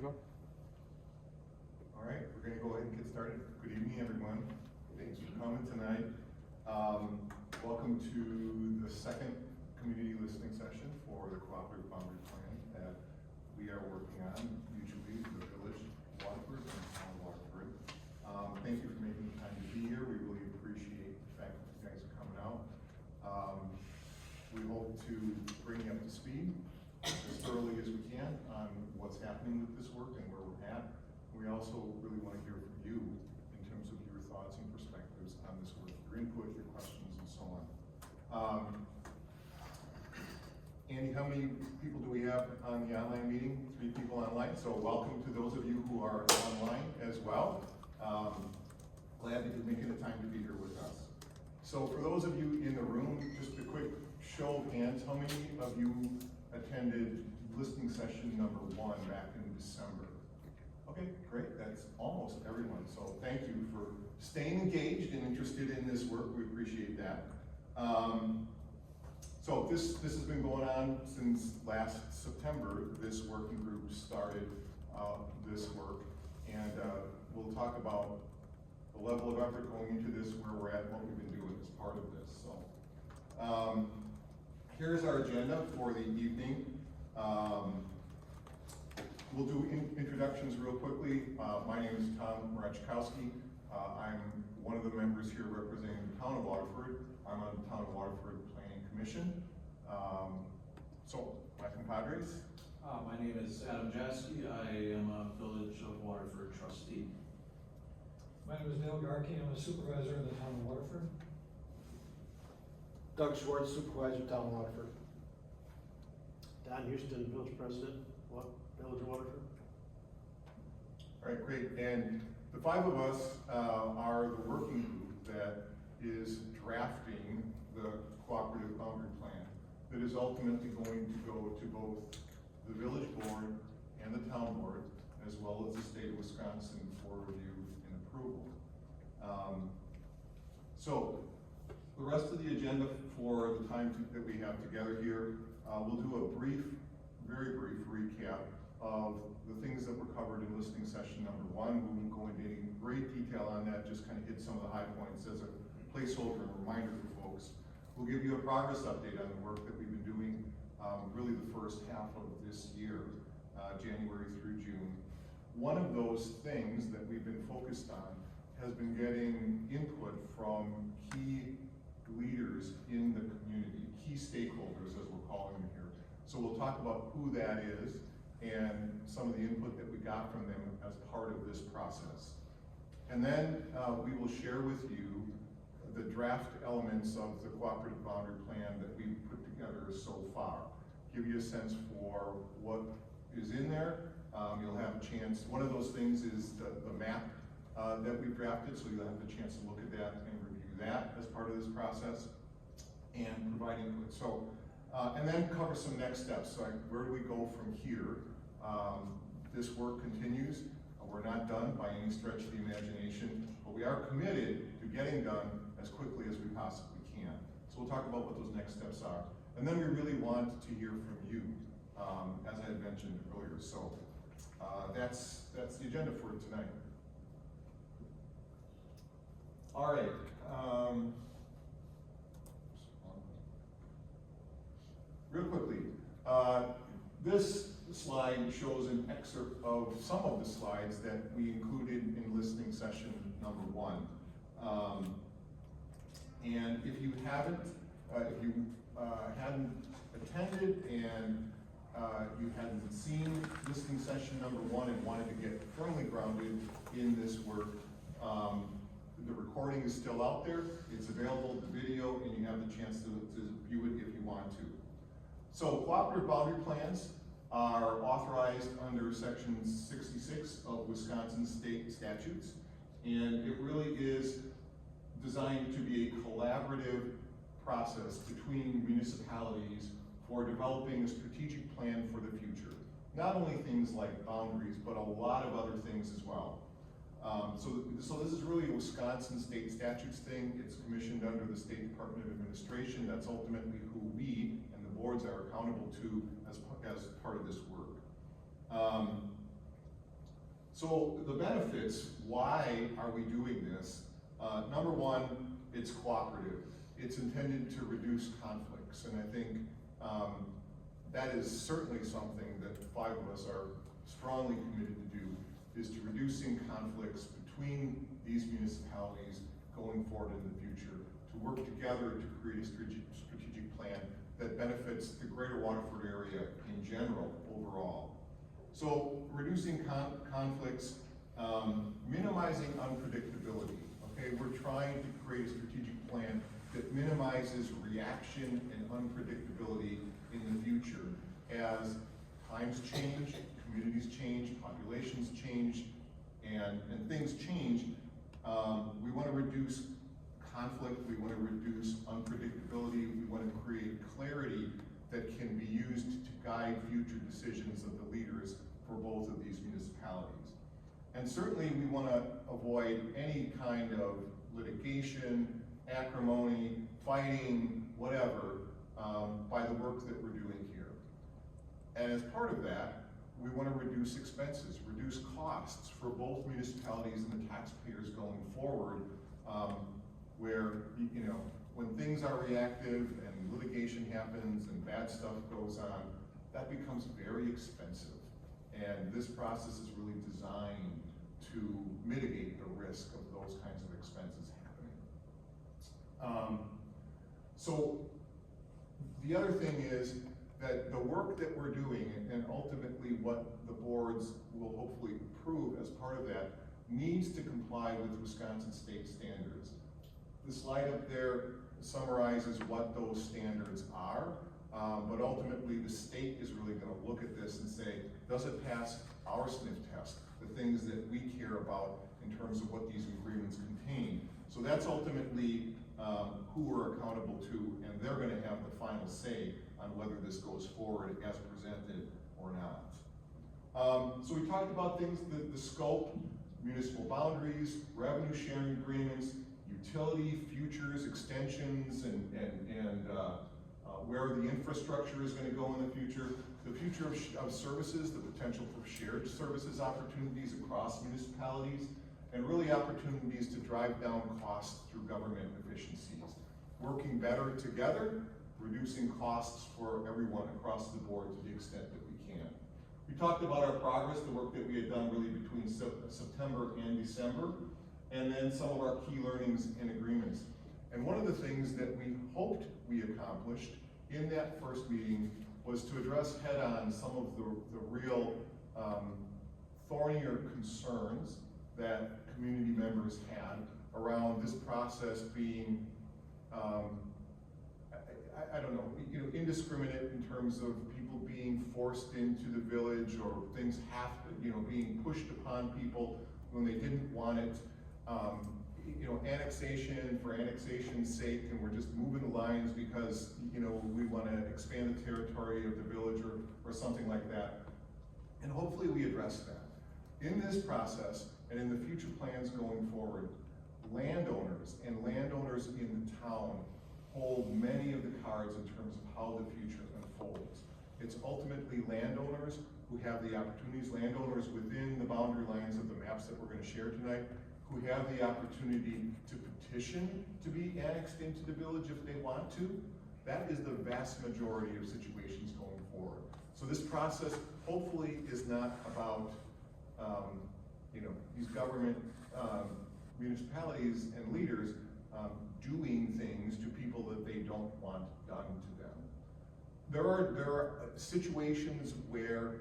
to go? All right, we're going to go ahead and get started. Good evening, everyone. Thanks for coming tonight. Welcome to the second community listening session for the cooperative boundary plan that we are working on mutually, the village of Waterford and the town of Waterford. Thank you for making the time to be here. We really appreciate the fact that you guys are coming out. We hope to bring you up to speed as thoroughly as we can on what's happening with this work and where we're at. We also really want to hear from you in terms of your thoughts and perspectives on this work, your input, your questions, and so on. Andy, how many people do we have on the online meeting? 3 people online. So welcome to those of you who are online as well. Glad that you're making the time to be here with us. So for those of you in the room, just a quick show of hands, how many of you attended listening session number 1 back in December? Okay, great, that's almost everyone. So thank you for staying engaged and interested in this work. We appreciate that. So this has been going on since last September. This working group started this work, and we'll talk about the level of effort going into this, where we're at, what we've been doing as part of this. So here's our agenda for the evening. We'll do introductions real quickly. My name is Tom Marachkowski. I'm one of the members here representing the town of Waterford. I'm on the town of Waterford Planning Commission. So, my compadres. My name is Adam Jasky. I am a Village of Waterford trustee. My name is Neil Garkey. I'm a supervisor in the town of Waterford. Doug Schwartz, Supervisor, Town of Waterford. Don Houston, Village President, Village of Waterford. All right, great. And the 5 of us are the working group that is drafting the cooperative boundary plan that is ultimately going to go to both the village board and the town board, as well as the state of Wisconsin for review and approval. So the rest of the agenda for the time that we have together here, we'll do a brief, very brief recap of the things that were covered in listening session number 1. We won't go into any great detail on that, just kind of hit some of the high points as a placeholder and reminder for folks. We'll give you a progress update on the work that we've been doing really the first half of this year, January through June. One of those things that we've been focused on has been getting input from key leaders in the community, key stakeholders as we're calling them here. So we'll talk about who that is and some of the input that we got from them as part of this process. And then we will share with you the draft elements of the cooperative boundary plan that we've put together so far. Give you a sense for what is in there. You'll have a chance, one of those things is the map that we've drafted, so you'll have a chance to look at that and review that as part of this process and provide input. So, and then cover some next steps. So where do we go from here? This work continues. We're not done by any stretch of the imagination, but we are committed to getting done as quickly as we possibly can. So we'll talk about what those next steps are. And then we really want to hear from you, as I had mentioned earlier. So that's the agenda for tonight. All right. Real quickly, this slide shows an excerpt of some of the slides that we included in listening session number 1. And if you hadn't attended and you hadn't seen listening session number 1 and wanted to get firmly grounded in this work, the recording is still out there. It's available, the video, and you have the chance to view it if you want to. So cooperative boundary plans are authorized under section 66 of Wisconsin state statutes, and it really is designed to be a collaborative process between municipalities for developing a strategic plan for the future. Not only things like boundaries, but a lot of other things as well. So this is really a Wisconsin state statutes thing. It's commissioned under the State Department of Administration. That's ultimately who we and the boards are accountable to as part of this work. So the benefits, why are we doing this? Number one, it's cooperative. It's intended to reduce conflicts, and I think that is certainly something that the five of us are strongly committed to do, is to reducing conflicts between these municipalities going forward in the future, to work together to create a strategic plan that benefits the greater Waterford area in general overall. So reducing conflicts, minimizing unpredictability. Okay, we're trying to create a strategic plan that minimizes reaction and unpredictability in the future as times change, communities change, populations change, and things change. We want to reduce conflict, we want to reduce unpredictability, we want to create clarity that can be used to guide future decisions of the leaders for both of these municipalities. And certainly we want to avoid any kind of litigation, acrimony, fighting, whatever, by the work that we're doing here. And as part of that, we want to reduce expenses, reduce costs for both municipalities and the taxpayers going forward, where, you know, when things are reactive and litigation happens and bad stuff goes on, that becomes very expensive. And this process is really designed to mitigate the risk of those kinds of expenses happening. So the other thing is that the work that we're doing, and ultimately what the boards will hopefully approve as part of that, needs to comply with Wisconsin state standards. The slide up there summarizes what those standards are, but ultimately the state is really going to look at this and say, does it pass our sniff test, the things that we care about in terms of what these agreements contain. So that's ultimately who we're accountable to, and they're going to have the final say on whether this goes forward as presented or not. So we talked about things, the scope, municipal boundaries, revenue sharing agreements, utility, futures, extensions, and where the infrastructure is going to go in the future of services, the potential for shared services opportunities across municipalities, and really opportunities to drive down costs through government efficiencies. Working better together, reducing costs for everyone across the board to the extent that we can. We talked about our progress, the work that we had done really between September and December, and then some of our key learnings and agreements. And one of the things that we hoped we accomplished in that first meeting was to address head-on some of the real thornier concerns that community members had around this process being, I don't know, indiscriminate in terms of people being forced into the village, or things being pushed upon people when they didn't want it. Annexation for annexation's sake, and we're just moving the lines because, we want to expand the territory of the village or something like that. And hopefully we address that. In this process, and in the future plans going forward, landowners in the town hold many of the cards in terms of how the future unfolds. It's ultimately landowners who have the opportunities, landowners within the boundary lines of the maps that we're going to share tonight, who have the opportunity to petition to be annexed into the village if they want to. That is the vast majority of situations going forward. So this process hopefully is not about these government municipalities and leaders doing things to people that they don't want done to them. There are situations where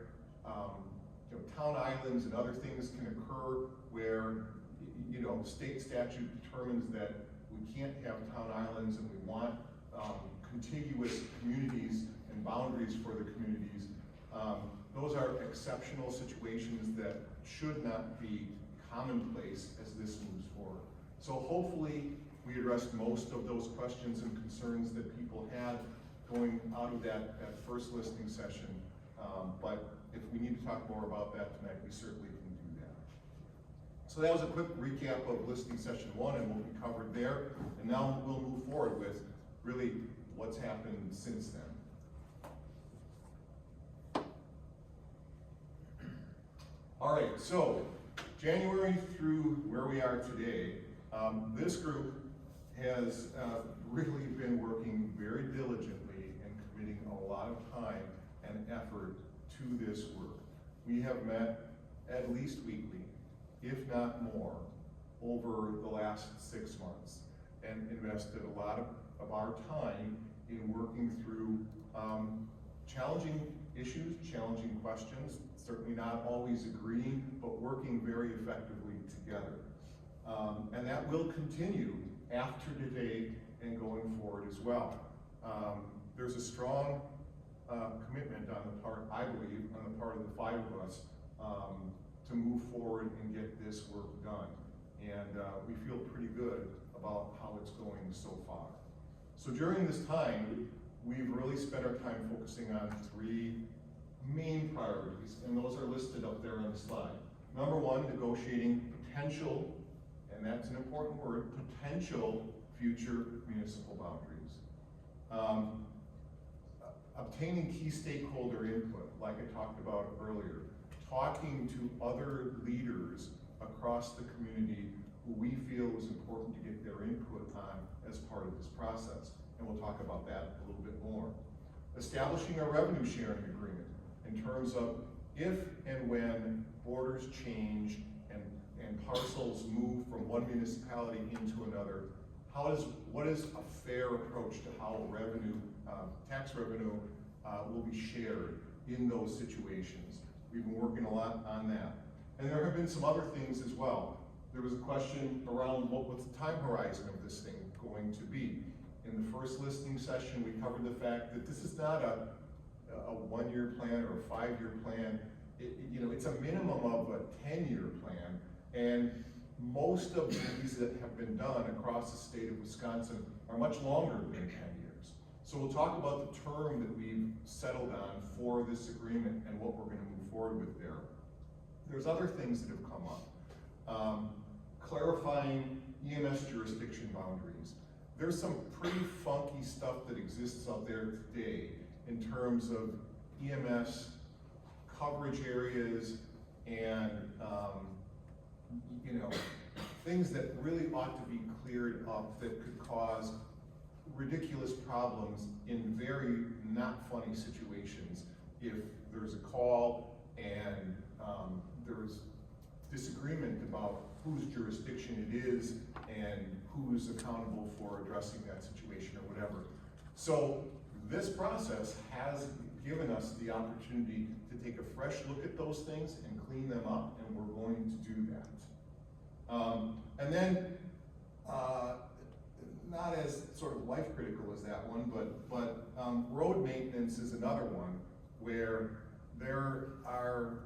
town islands and other things can occur where state statute determines that we can't have town islands and we want contiguous communities and boundaries for the communities. Those are exceptional situations that should not be commonplace as this moves forward. So hopefully we addressed most of those questions and concerns that people had going out of that first listening session. But if we need to talk more about that tonight, we certainly can do that. So that was a quick recap of listening session 1 and what we covered there. And now we'll move forward with really what's happened since then. All right, so January through where we are today, this group has really been working very diligently and committing a lot of time and effort to this work. We have met at least weekly, if not more, over the last 6 months and invested a lot of our time in working through challenging issues, challenging questions, certainly not always agreeing, but working very effectively together. And that will continue after today and going forward as well. There's a strong commitment on the part, I believe, on the part of the 5 of us to move forward and get this work done. And we feel pretty good about how it's going so far. So during this time, we've really spent our time focusing on 3 main priorities, and those are listed up there on the slide. Number 1, negotiating potential, and that's an important word, potential future municipal boundaries. Obtaining key stakeholder input, like I talked about earlier. Talking to other leaders across the community who we feel was important to get their input on as part of this process. And we'll talk about that a little bit more. Establishing a revenue sharing agreement in terms of if and when borders change and parcels move from one municipality into another, what is a fair approach to how revenue, tax revenue will be shared in those situations. We've been working a lot on that. And there have been some other things as well. There was a question around what's the time horizon of this thing going to be. In the first listening session, we covered the fact that this is not a 1-year plan or a 5-year plan. It's a minimum of a 10-year plan. And most of these that have been done across the state of Wisconsin are much longer than 10 years. So we'll talk about the term that we've settled on for this agreement and what we're going to move forward with there. There's other things that have come up. Clarifying EMS jurisdiction boundaries. There's some pretty funky stuff that exists out there today in terms of EMS coverage areas and things that really ought to be cleared up that could cause ridiculous problems in very not funny situations if there's a call and there's disagreement about whose jurisdiction it is and who's accountable for addressing that situation or whatever. So this process has given us the opportunity to take a fresh look at those things and clean them up, and we're going to do that. And then, not as sort of life critical as that one, but road maintenance is another one where there are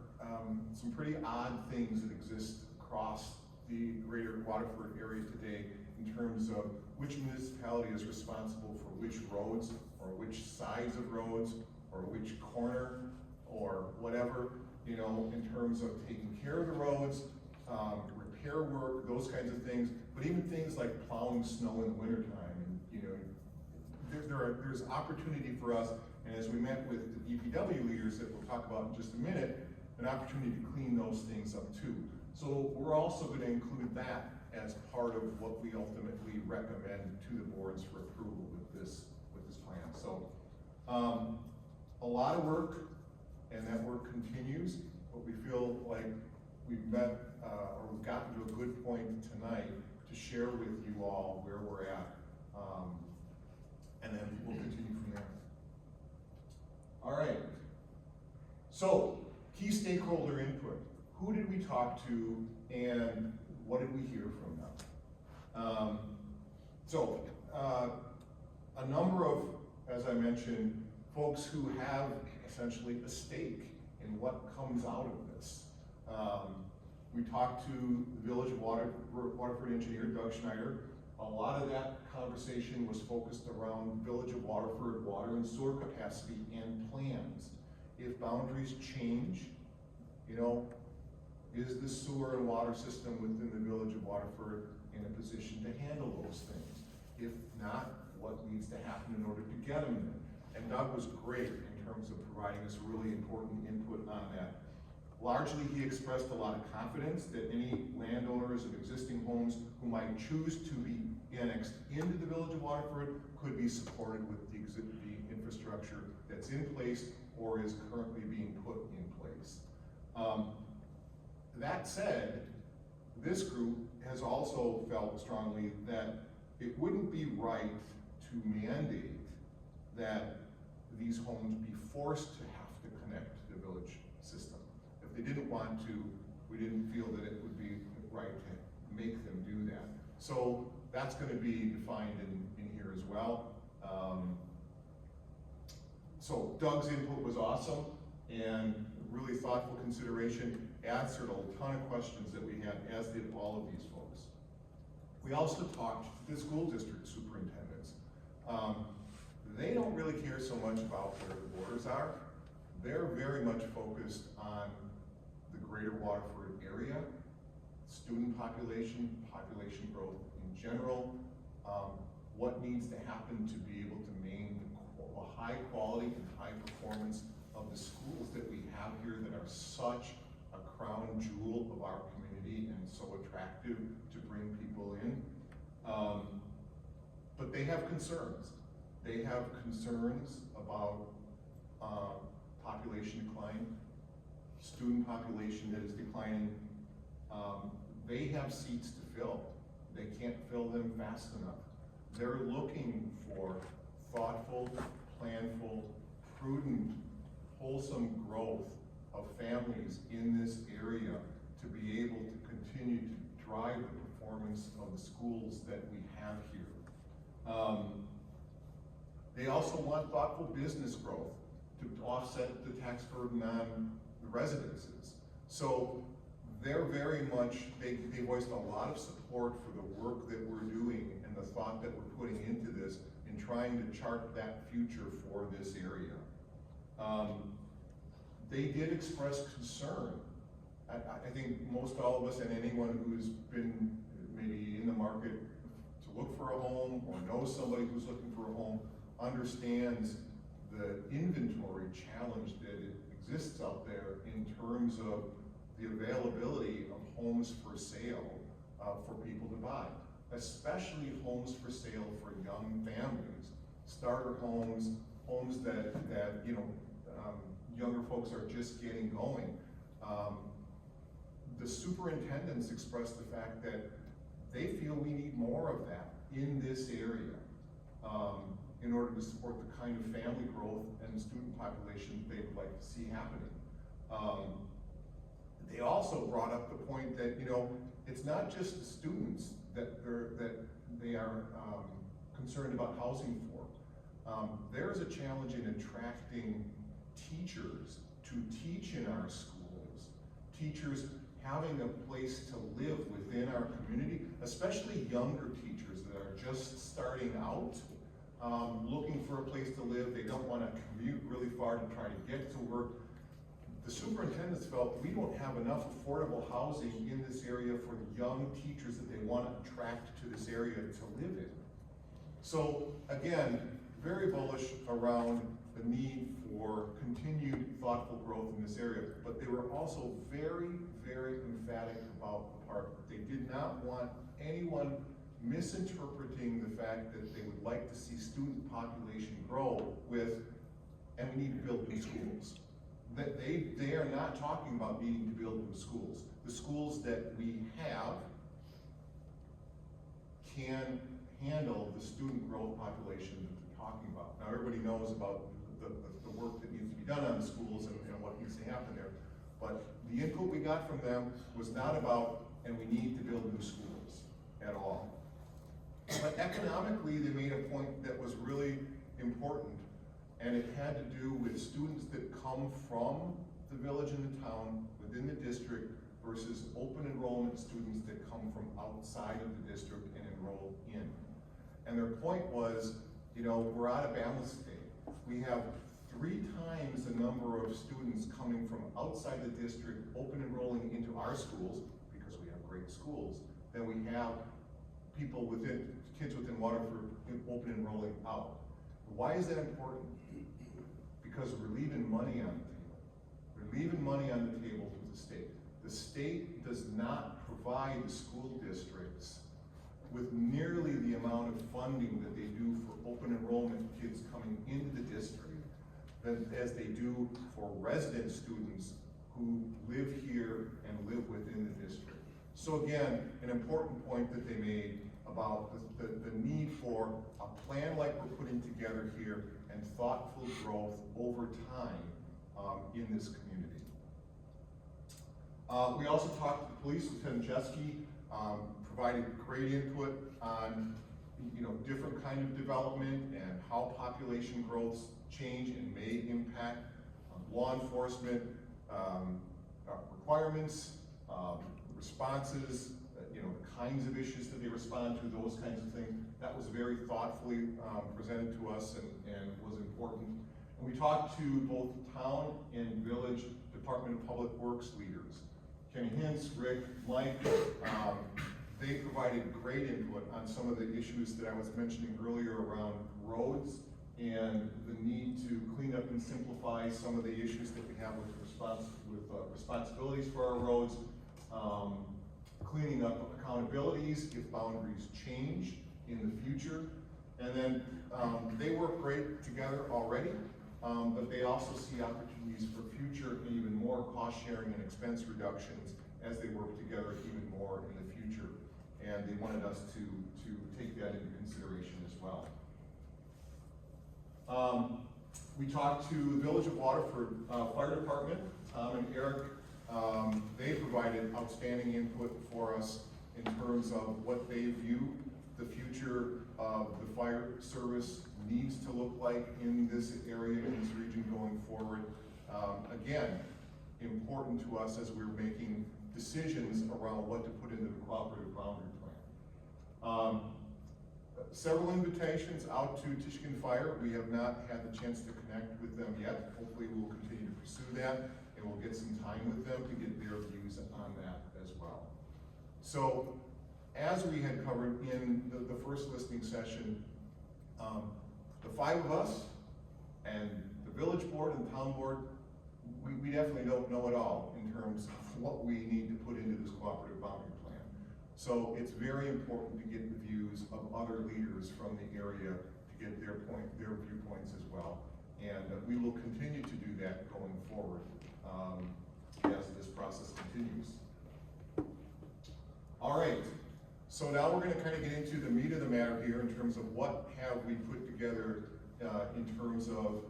some pretty odd things that exist across the greater Waterford area today in terms of which municipality is responsible for which roads or which sides of roads or which corner or whatever, in terms of taking care of the roads, repair work, those kinds of things, but even things like plowing snow in the wintertime. And there's opportunity for us, and as we met with the DPW leaders that we'll talk about in just a minute, an opportunity to clean those things up too. So we're also going to include that as part of what we ultimately recommend to the boards for approval with this plan. So a lot of work, and that work continues, but we feel like we've met or we've gotten to a good point tonight to share with you all where we're at, and then we'll continue from there. All right, so key stakeholder input. Who did we talk to and what did we hear from them? A number of, as I mentioned, folks who have essentially a stake in what comes out of this. We talked to the Village of Waterford engineer, Doug Schneider. A lot of that conversation was focused around Village of Waterford water and sewer capacity and plans. If boundaries change, is the sewer and water system within the Village of Waterford in a position to handle those things? If not, what needs to happen in order to get them there? And Doug was great in terms of providing us really important input on that. Largely, he expressed a lot of confidence that any landowners of existing homes who might choose to be annexed into the village of Waterford could be supported with the infrastructure that's in place or is currently being put in place. That said, this group has also felt strongly that it wouldn't be right to mandate that these homes be forced to have to connect to the village system. If they didn't want to, we didn't feel that it would be right to make them do that. So that's going to be defined in here as well. So Doug's input was awesome and really thoughtful consideration, answered a ton of questions that we had, as did all of these folks. We also talked to the school district superintendents. They don't really care so much about where the borders are. They're very much focused on the greater Waterford area, student population, population growth in general, what needs to happen to be able to maintain a high quality and high performance of the schools that we have here that are such a crown jewel of our community and so attractive to bring people in. But they have concerns. They have concerns about population decline, student population that is declining. They have seats to fill. They can't fill them fast enough. They're looking for thoughtful, planful, prudent, wholesome growth of families in this area to be able to continue to drive the performance of the schools that we have here. They also want thoughtful business growth to offset the tax burden on the residences. So they're very much, they voiced a lot of support for the work that we're doing and the thought that we're putting into this in trying to chart that future for this area. They did express concern. I think most all of us and anyone who's been maybe in the market to look for a home or knows somebody who's looking for a home understands the inventory challenge that exists out there in terms of the availability of homes for sale for people to buy, especially homes for sale for young families, starter homes, homes that younger folks are just getting going. The superintendents expressed the fact that they feel we need more of that in this area in order to support the kind of family growth and student population they would like to see happening. They also brought up the point that it's not just the students that they are concerned about housing for. There's a challenge in attracting teachers to teach in our schools, teachers having a place to live within our community, especially younger teachers that are just starting out, looking for a place to live. They don't want to commute really far to try to get to work. The superintendents felt we don't have enough affordable housing in this area for the young teachers that they want to attract to this area to live in. So again, very bullish around the need for continued thoughtful growth in this area, but they were also very, very emphatic about the part that they did not want anyone misinterpreting the fact that they would like to see student population grow with, and we need to build new schools. That they are not talking about needing to build new schools. The schools that we have can handle the student growth population that they're talking about. Now everybody knows about the work that needs to be done on the schools and what needs to happen there. But the input we got from them was not about, and we need to build new schools at all. But economically, they made a point that was really important, and it had to do with students that come from the village and the town within the district versus open enrollment students that come from outside of the district and enroll in. And their point was, we're out of balance today. We have 3 times the number of students coming from outside the district open enrolling into our schools, because we have great schools, than we have kids within Waterford open enrolling out. Why is that important? Because we're leaving money on the table. We're leaving money on the table the state. The state does not provide the school districts with nearly the amount of funding that they do for open enrollment kids coming into the district as they do for resident students who live here and live within the district. So again, an important point that they made about the need for a plan like we're putting together here and thoughtful growth over time in this community. We also talked to the police. Lieutenant Jeske provided great input on different kind of development and how population growths change and may impact law enforcement requirements, responses, the kinds of issues that they respond to, those kinds of things. That was very thoughtfully presented to us and was important. And we talked to both town and village Department of Public Works leaders. Kenny Hintz, Rick, Mike, they provided great input on some of the issues that I was mentioning earlier around roads and the need to clean up and simplify some of the issues that we have with responsibilities for our roads, cleaning up accountabilities if boundaries change in the future. And then they work great together already, but they also see opportunities for future and even more cost sharing and expense reductions as they work together even more in the future. And they wanted us to take that into consideration as well. We talked to the Village of Waterford Fire Department, Tom and Eric. They provided outstanding input for us in terms of what they view the future of the fire service needs to look like in this area, in this region going forward. Again, important to us as we're making decisions around what to put into the cooperative boundary plan. Several invitations out to Tischkin Fire. We have not had the chance to connect with them yet. Hopefully we'll continue to pursue that and we'll get some time with them to get their views on that as well. So as we had covered in the first listening session, the five of us and the village board and town board, we definitely don't know it all in terms of what we need to put into this cooperative boundary plan. So it's very important to get the views of other leaders from the area to get their viewpoints as well. And we will continue to do that going forward as this process continues. All right, so now we're going to kind of get into the meat of the matter here in terms of what have we put together in terms of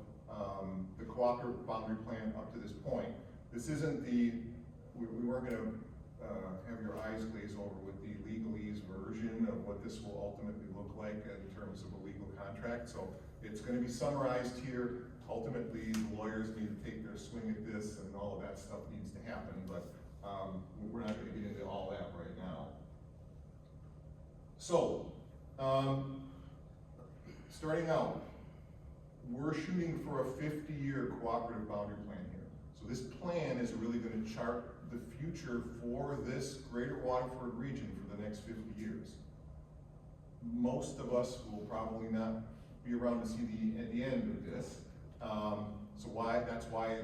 the cooperative boundary plan up to this point. This isn't we weren't going to have your eyes glaze over with the legalese version of what this will ultimately look like in terms of a legal contract. So it's going to be summarized here. Ultimately, the lawyers need to take their swing at this and all of that stuff needs to happen, but we're not going to get into all that right now. So, starting out, we're shooting for a 50-year cooperative boundary plan here. So this plan is really going to chart the future for this greater Waterford region for the next 50 years. Most of us will probably not be around to see the end of this. That's why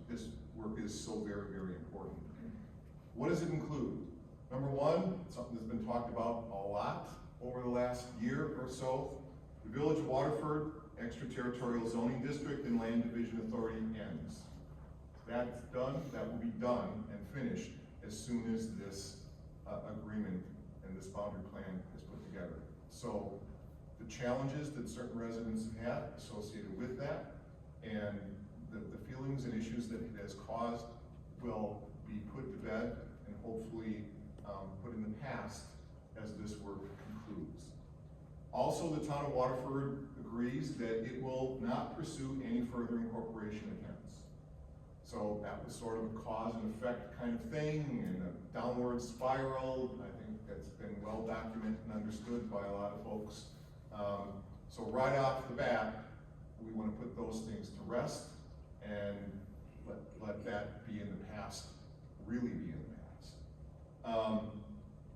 this work is so very, very important. What does it include? Number one, something that's been talked about a lot over the last year or so, the Village of Waterford Extraterritorial Zoning District and Land Division Authority ends. That's done, that will be done and finished as soon as this agreement and this boundary plan is put together. So the challenges that certain residents have had associated with that and the feelings and issues that it has caused will be put to bed and hopefully put in the past as this work concludes. Also, the town of Waterford agrees that it will not pursue any further incorporation attempts. So that was sort of a cause and effect kind of thing and a downward spiral. I think that's been well documented and understood by a lot of folks. So right off the bat, we want to put those things to rest and let that be in the past, really be in the past.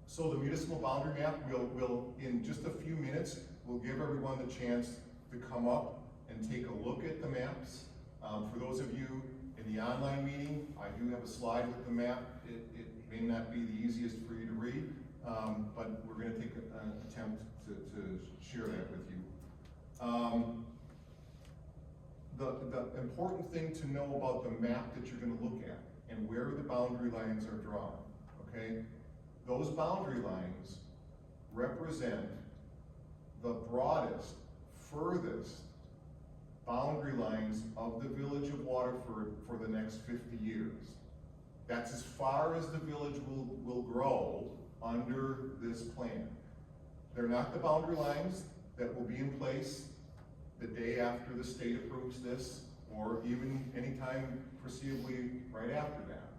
So the municipal boundary map, we'll in just a few minutes, we'll give everyone the chance to come up and take a look at the maps. For those of you in the online meeting, I do have a slide with the map. It may not be the easiest for you to read, but we're gonna take an attempt to share that with you. The important thing to know about the map that you're gonna look at and where the boundary lines are drawn, okay? Those boundary lines represent the broadest, furthest boundary lines of the village of Waterford for the next 50 years. That's as far as the village will grow under this plan. They're not the boundary lines that will be in place the day after the state approves this, or even anytime foreseeably right after that.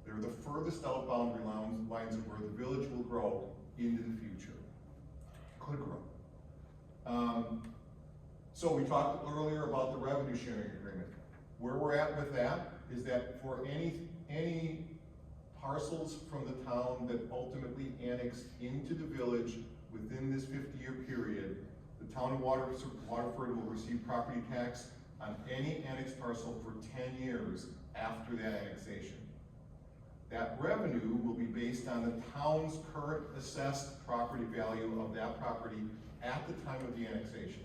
They're the furthest out boundary lines of where the village will grow into the future, could grow. So we talked earlier about the revenue sharing agreement. Where we're at with that is that for any parcels from the town that ultimately annex into the village within this 50-year period, the town of Waterford will receive property tax on any annexed parcel for 10 years after that annexation. That revenue will be based on the town's current assessed property value of that property at the time of the annexation.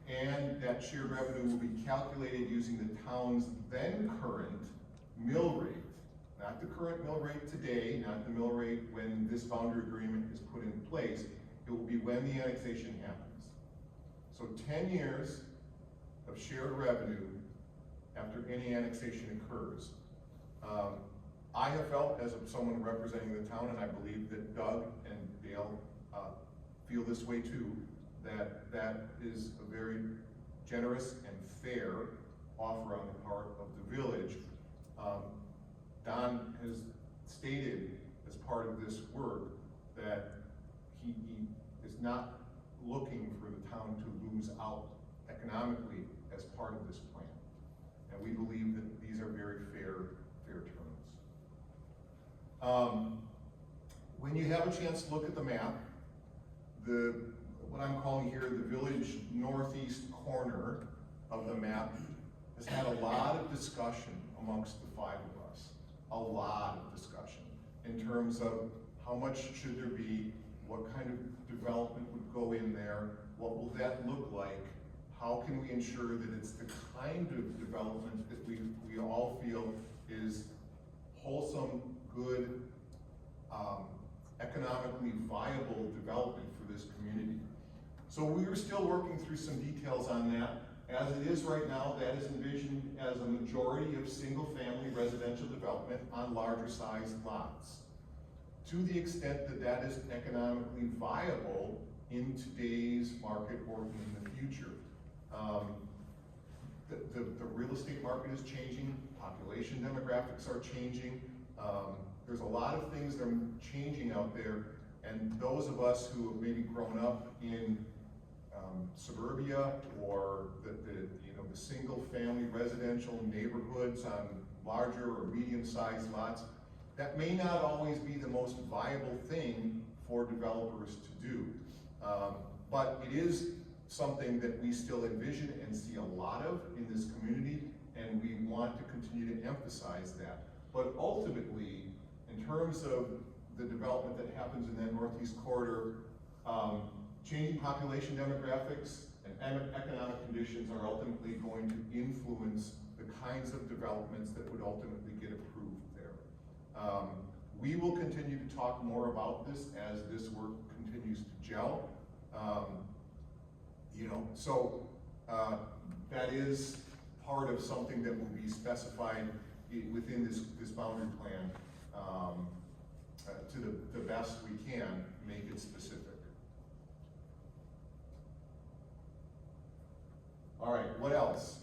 And that shared revenue will be calculated using the town's then current mill rate. Not the current mill rate today, not the mill rate when this boundary agreement is put in place. It will be when the annexation happens. So 10 years of shared revenue after any annexation occurs. I have felt, as someone representing the town, and I believe that Doug and Dale feel this way too, that is a very generous and fair offer on the part of the village. Don has stated as part of this work that he is not looking for the town to lose out economically as part of this plan. And we believe that these are very fair terms. When you have a chance to look at the map, what I'm calling here the village northeast corner of the map has had a lot of discussion amongst the five of us. A lot of discussion in terms of how much should there be, what kind of development would go in there, what will that look like, how can we ensure that it's the kind of development that we all feel is wholesome, good, economically viable development for this community. So we are still working through some details on that. As it is right now, that is envisioned as a majority of single-family residential development on larger sized lots. To the extent that that is economically viable in today's market or in the future. The real estate market is changing, population demographics are changing. There's a lot of things that are changing out there, and those of us who have maybe grown up in suburbia or the single-family residential neighborhoods on larger or medium-sized lots, that may not always be the most viable thing for developers to do. But it is something that we still envision and see a lot of in this community, and we want to continue to emphasize that. But ultimately, in terms of the development that happens in that northeast corridor, changing population demographics and economic conditions are ultimately going to influence the kinds of developments that would ultimately get approved there. We will continue to talk more about this as this work continues to gel. That is part of something that will be specified within this boundary plan to the best we can make it specific. All right, what else?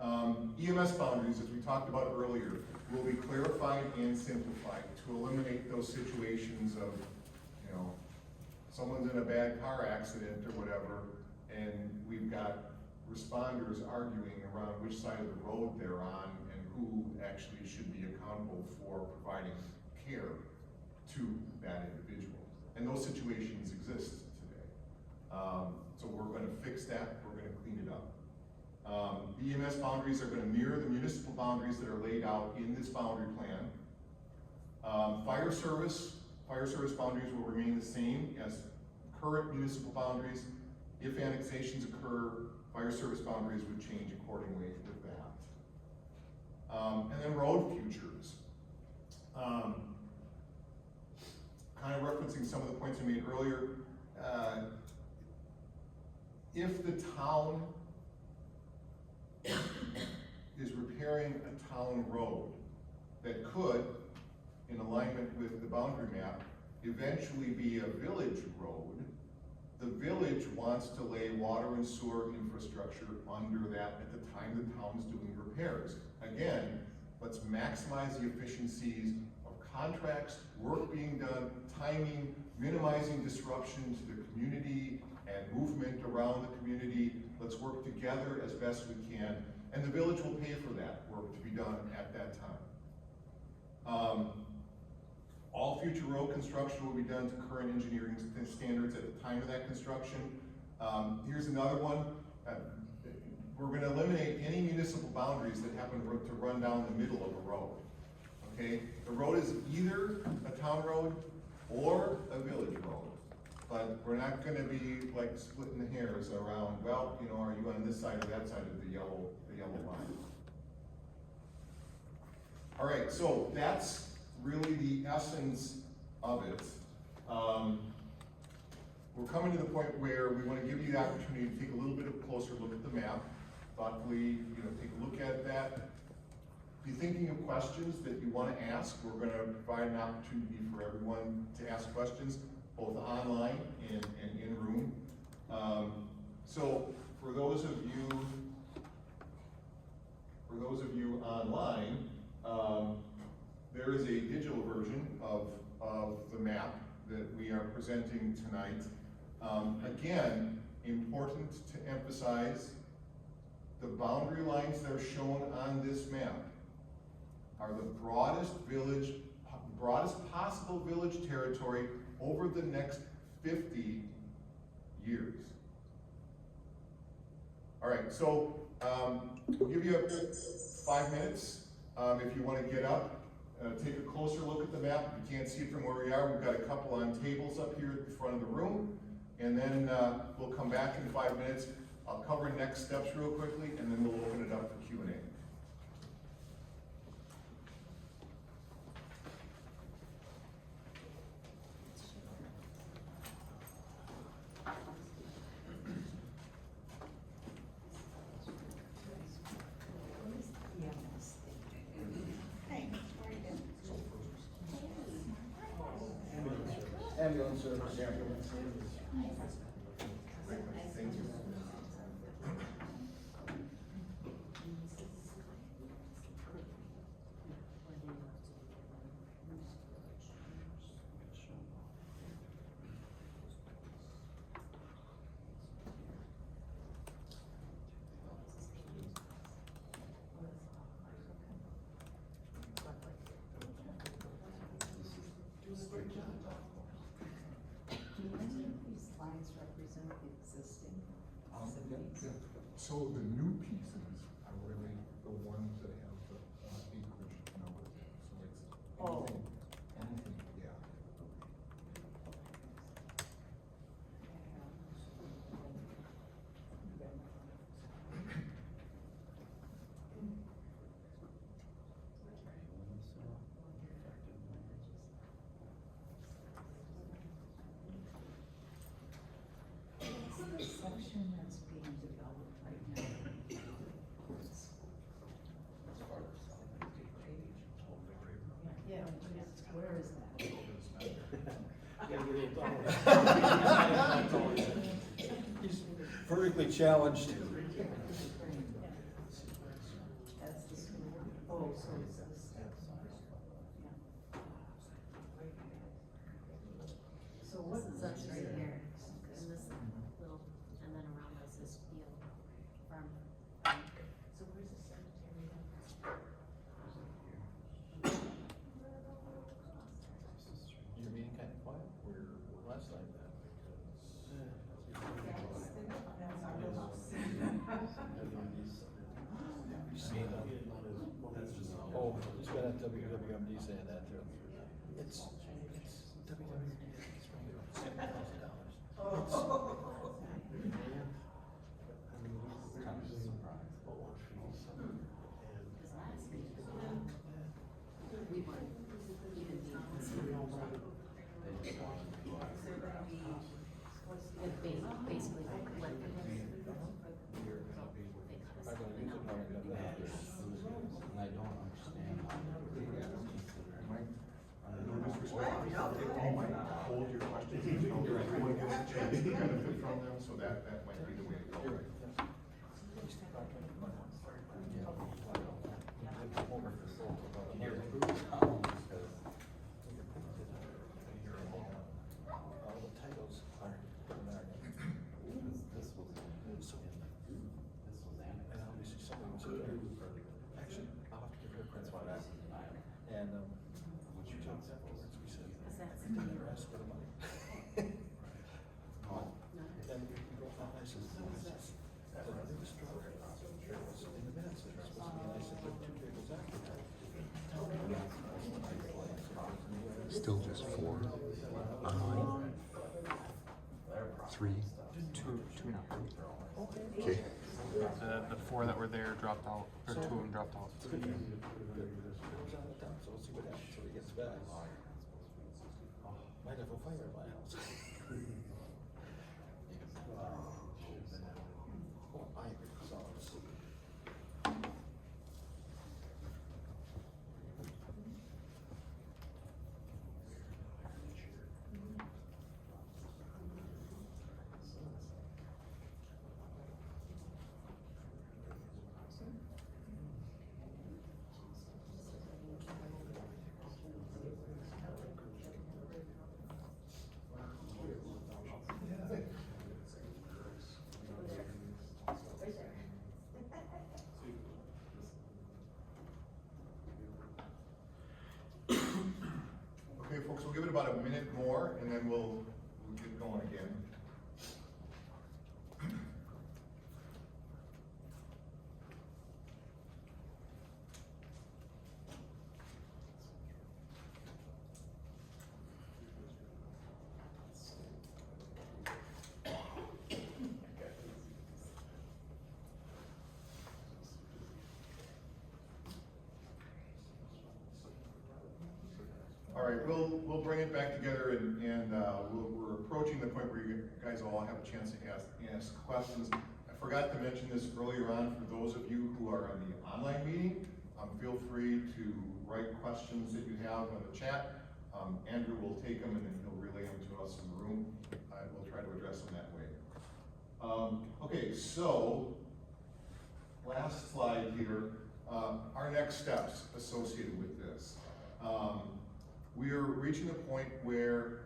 EMS boundaries, as we talked about earlier, will be clarified and simplified to eliminate those situations of, someone's in a bad car accident or whatever, and we've got responders arguing around which side of the road they're on and who actually should be accountable for providing care to that individual. And those situations exist today. So we're going to fix that, we're going to clean it up. The EMS boundaries are gonna mirror the municipal boundaries that are laid out in this boundary plan. Fire service boundaries will remain the same as current municipal boundaries. If annexations occur, fire service boundaries would change accordingly with that. And then road futures. Kind of referencing some of the points I made earlier, if the town is repairing a town road that could, in alignment with the boundary map, eventually be a village road, the village wants to lay water and sewer infrastructure under that at the time the town's doing repairs. Again, let's maximize the efficiencies of contracts, work being done, timing, minimizing disruption to the community and movement around the community. Let's work together as best we can, and the village will pay for that work to be done at that time. All future road construction will be done to current engineering standards at the time of that construction. Here's another one. We're gonna eliminate any municipal boundaries that happen to run down the middle of a road. Okay? The road is either a town road or a village road. But we're not gonna be like splitting the hairs around, well, you know, are you on this side or that side of the yellow line? All right, so that's really the essence of it. We're coming to the point where we want to give you the opportunity to take a little bit of a closer look at the map, thoughtfully, take a look at that. Be thinking of questions that you want to ask. We're going to provide an opportunity for everyone to ask questions, both online and in room. So for those of you online, there is a digital version of the map that we are presenting tonight. Again, important to emphasize, the boundary lines that are shown on this map are the broadest possible village territory over the next 50 years. All right, so we'll give you 5 minutes if you want to get up. Take a closer look at the map. If you can't see it from where we are, we've got a couple on tables up here at the front of the room. And then we'll come back in 5 minutes. I'll cover next steps real quickly, and then we'll open it up for Q&A. Ambulance service. Thank you. So the new pieces are really the ones that have the acreage numbers in, so it's anything, yeah. Section that's being developed right now. Yeah, where is that? He's vertically challenged. That's the school. Oh, so it's this. So what is that Right here, and this little, and then around us is field, farm. So where's the cemetery? You're being kind of quiet. We're less like that because. Oh, he's been at WWMD saying that too. It's WWMD, it's $70,000. Because last week, we weren't even being considered. Basically, they collected it. They cut us I'm out gonna use it, I'm gonna go back. And I don't understand how Mike, no disrespect, you might hold your questions until everyone gets a chance to benefit from them, so that might be the way to go. All the titles are American. this was And obviously somebody was in there. Actually, I'll have to give her credit for that. And, she told us afterwards, we said, Because that's. I didn't ever ask for the money. No. And we wrote down, I said, no, it's just, the newest drug, it was in the minutes, it was supposed to be, and I said, but 2 tables after that. Still just 4 online. 3, 2 not. Okay. The 4 that were there dropped out, or 2 of them dropped out. It's good. It was on the top, so we'll see what happens till he gets back. Might have a fire at my house. Oh, I agree, so let's see. Okay, folks, we'll give it about a minute more, and then we'll get going again. All right, we'll bring it back together, and we're approaching the point where you guys all have a chance to ask questions. I forgot to mention this earlier on, for those of you who are on the online meeting, feel free to write questions that you have in the chat. Andrew will take them and then he'll relay them to us in the room. We'll try to address them that way. Okay, so last slide here, our next steps associated with this. We are reaching the point where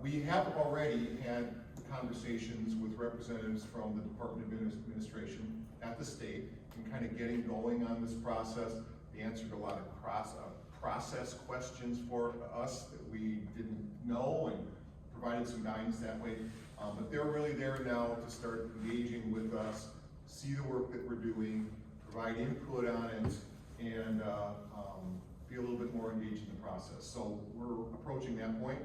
we have already had conversations with representatives from the Department of Administration at the state and kind of getting going on this process. They answered a lot of process questions for us that we didn't know and provided some guidance that way. But they're really there now to start engaging with us, see the work that we're doing, provide input on it, and be a little bit more engaged in the process. So we're approaching that point.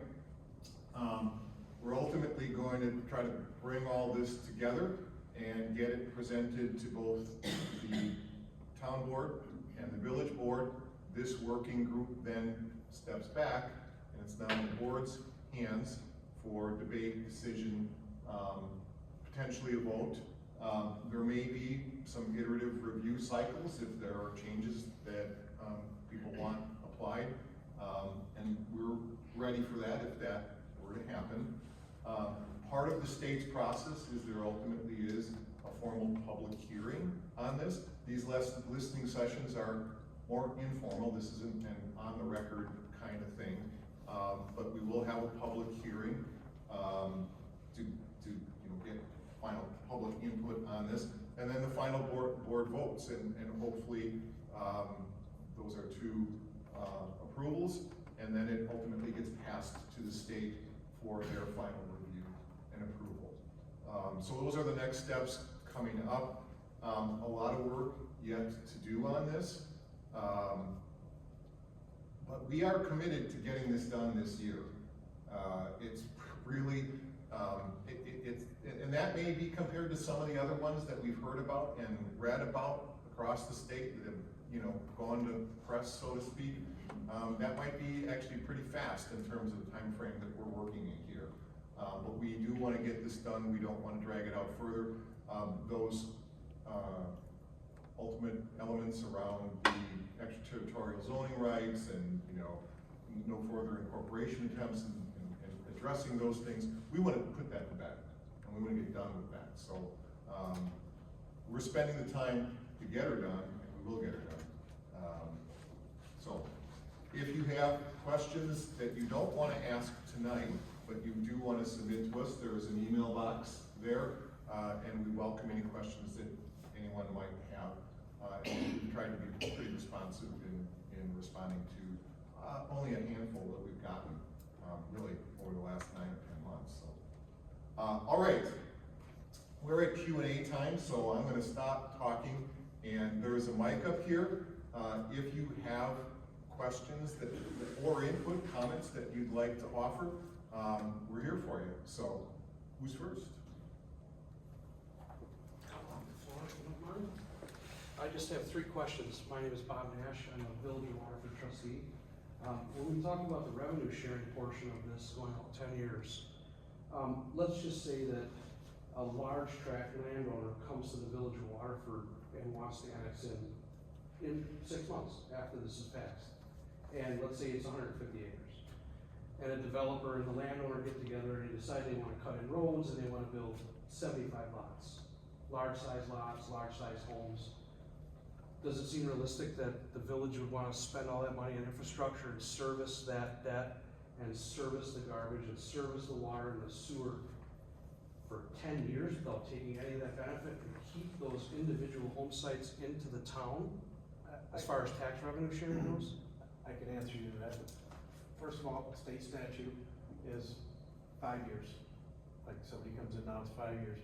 We're ultimately going to try to bring all this together and get it presented to both the town board and the village board. This working group then steps back, and it's now in the board's hands for debate, decision, potentially a vote. There may be some iterative review cycles if there are changes that people want applied, and we're ready for that if that were to happen. Part of the state's process is there ultimately is a formal public hearing on this. These listening sessions are more informal. This isn't an on-the-record kind of thing, but we will have a public hearing to get final public input on this, and then the final board votes, and hopefully those are 2 approvals, and then it ultimately gets passed to the state for their final review and approval. So those are the next steps coming up. A lot of work yet to do on this. but we are committed to getting this done this year. It's really, and that may be compared to some of the other ones that we've heard about and read about across the state that have, you know, gone to press, so to speak. That might be actually pretty fast in terms of the time frame that we're working in here. But we do want to get this done. We don't want to drag it out further. Those ultimate elements around the extraterritorial zoning rights and, you know, no further incorporation attempts and addressing those things, we want to put that to bed and we want to get done with that. So we're spending the time to get her done, and we will get her done. So if you have questions that you don't want to ask tonight, but you do want to submit to us, there is an email box there, and we welcome any questions that anyone might have. And we've tried to be pretty responsive in responding to only a handful that we've gotten, really over the last 9 or 10 months. So, all right, we're at Q&A time, so I'm going to stop talking. And there is a mic up here. If you have questions or input, comments that you'd like to offer, we're here for you. So, who's first? I just have 3 questions. My name is Bob Nash. I'm a Village of Waterford trustee. When we talk about the revenue sharing portion of this going out 10 years, let's just say that a large tract landowner comes to the Village of Waterford and wants to annex in 6 months after this is passed. And let's say it's 150 acres. And a developer and the landowner get together and they decide they want to cut in roads and they want to build 75 lots. Large size lots, large size homes. Does it seem realistic that the village would want to spend all that money on infrastructure and service that debt and service the garbage and service the water and the sewer for 10 years without taking any of that benefit and keep those individual home sites into the town as far as tax revenue sharing goes? I can answer you that. First of all, state statute is 5 years. Like somebody comes in now, it's 5 years.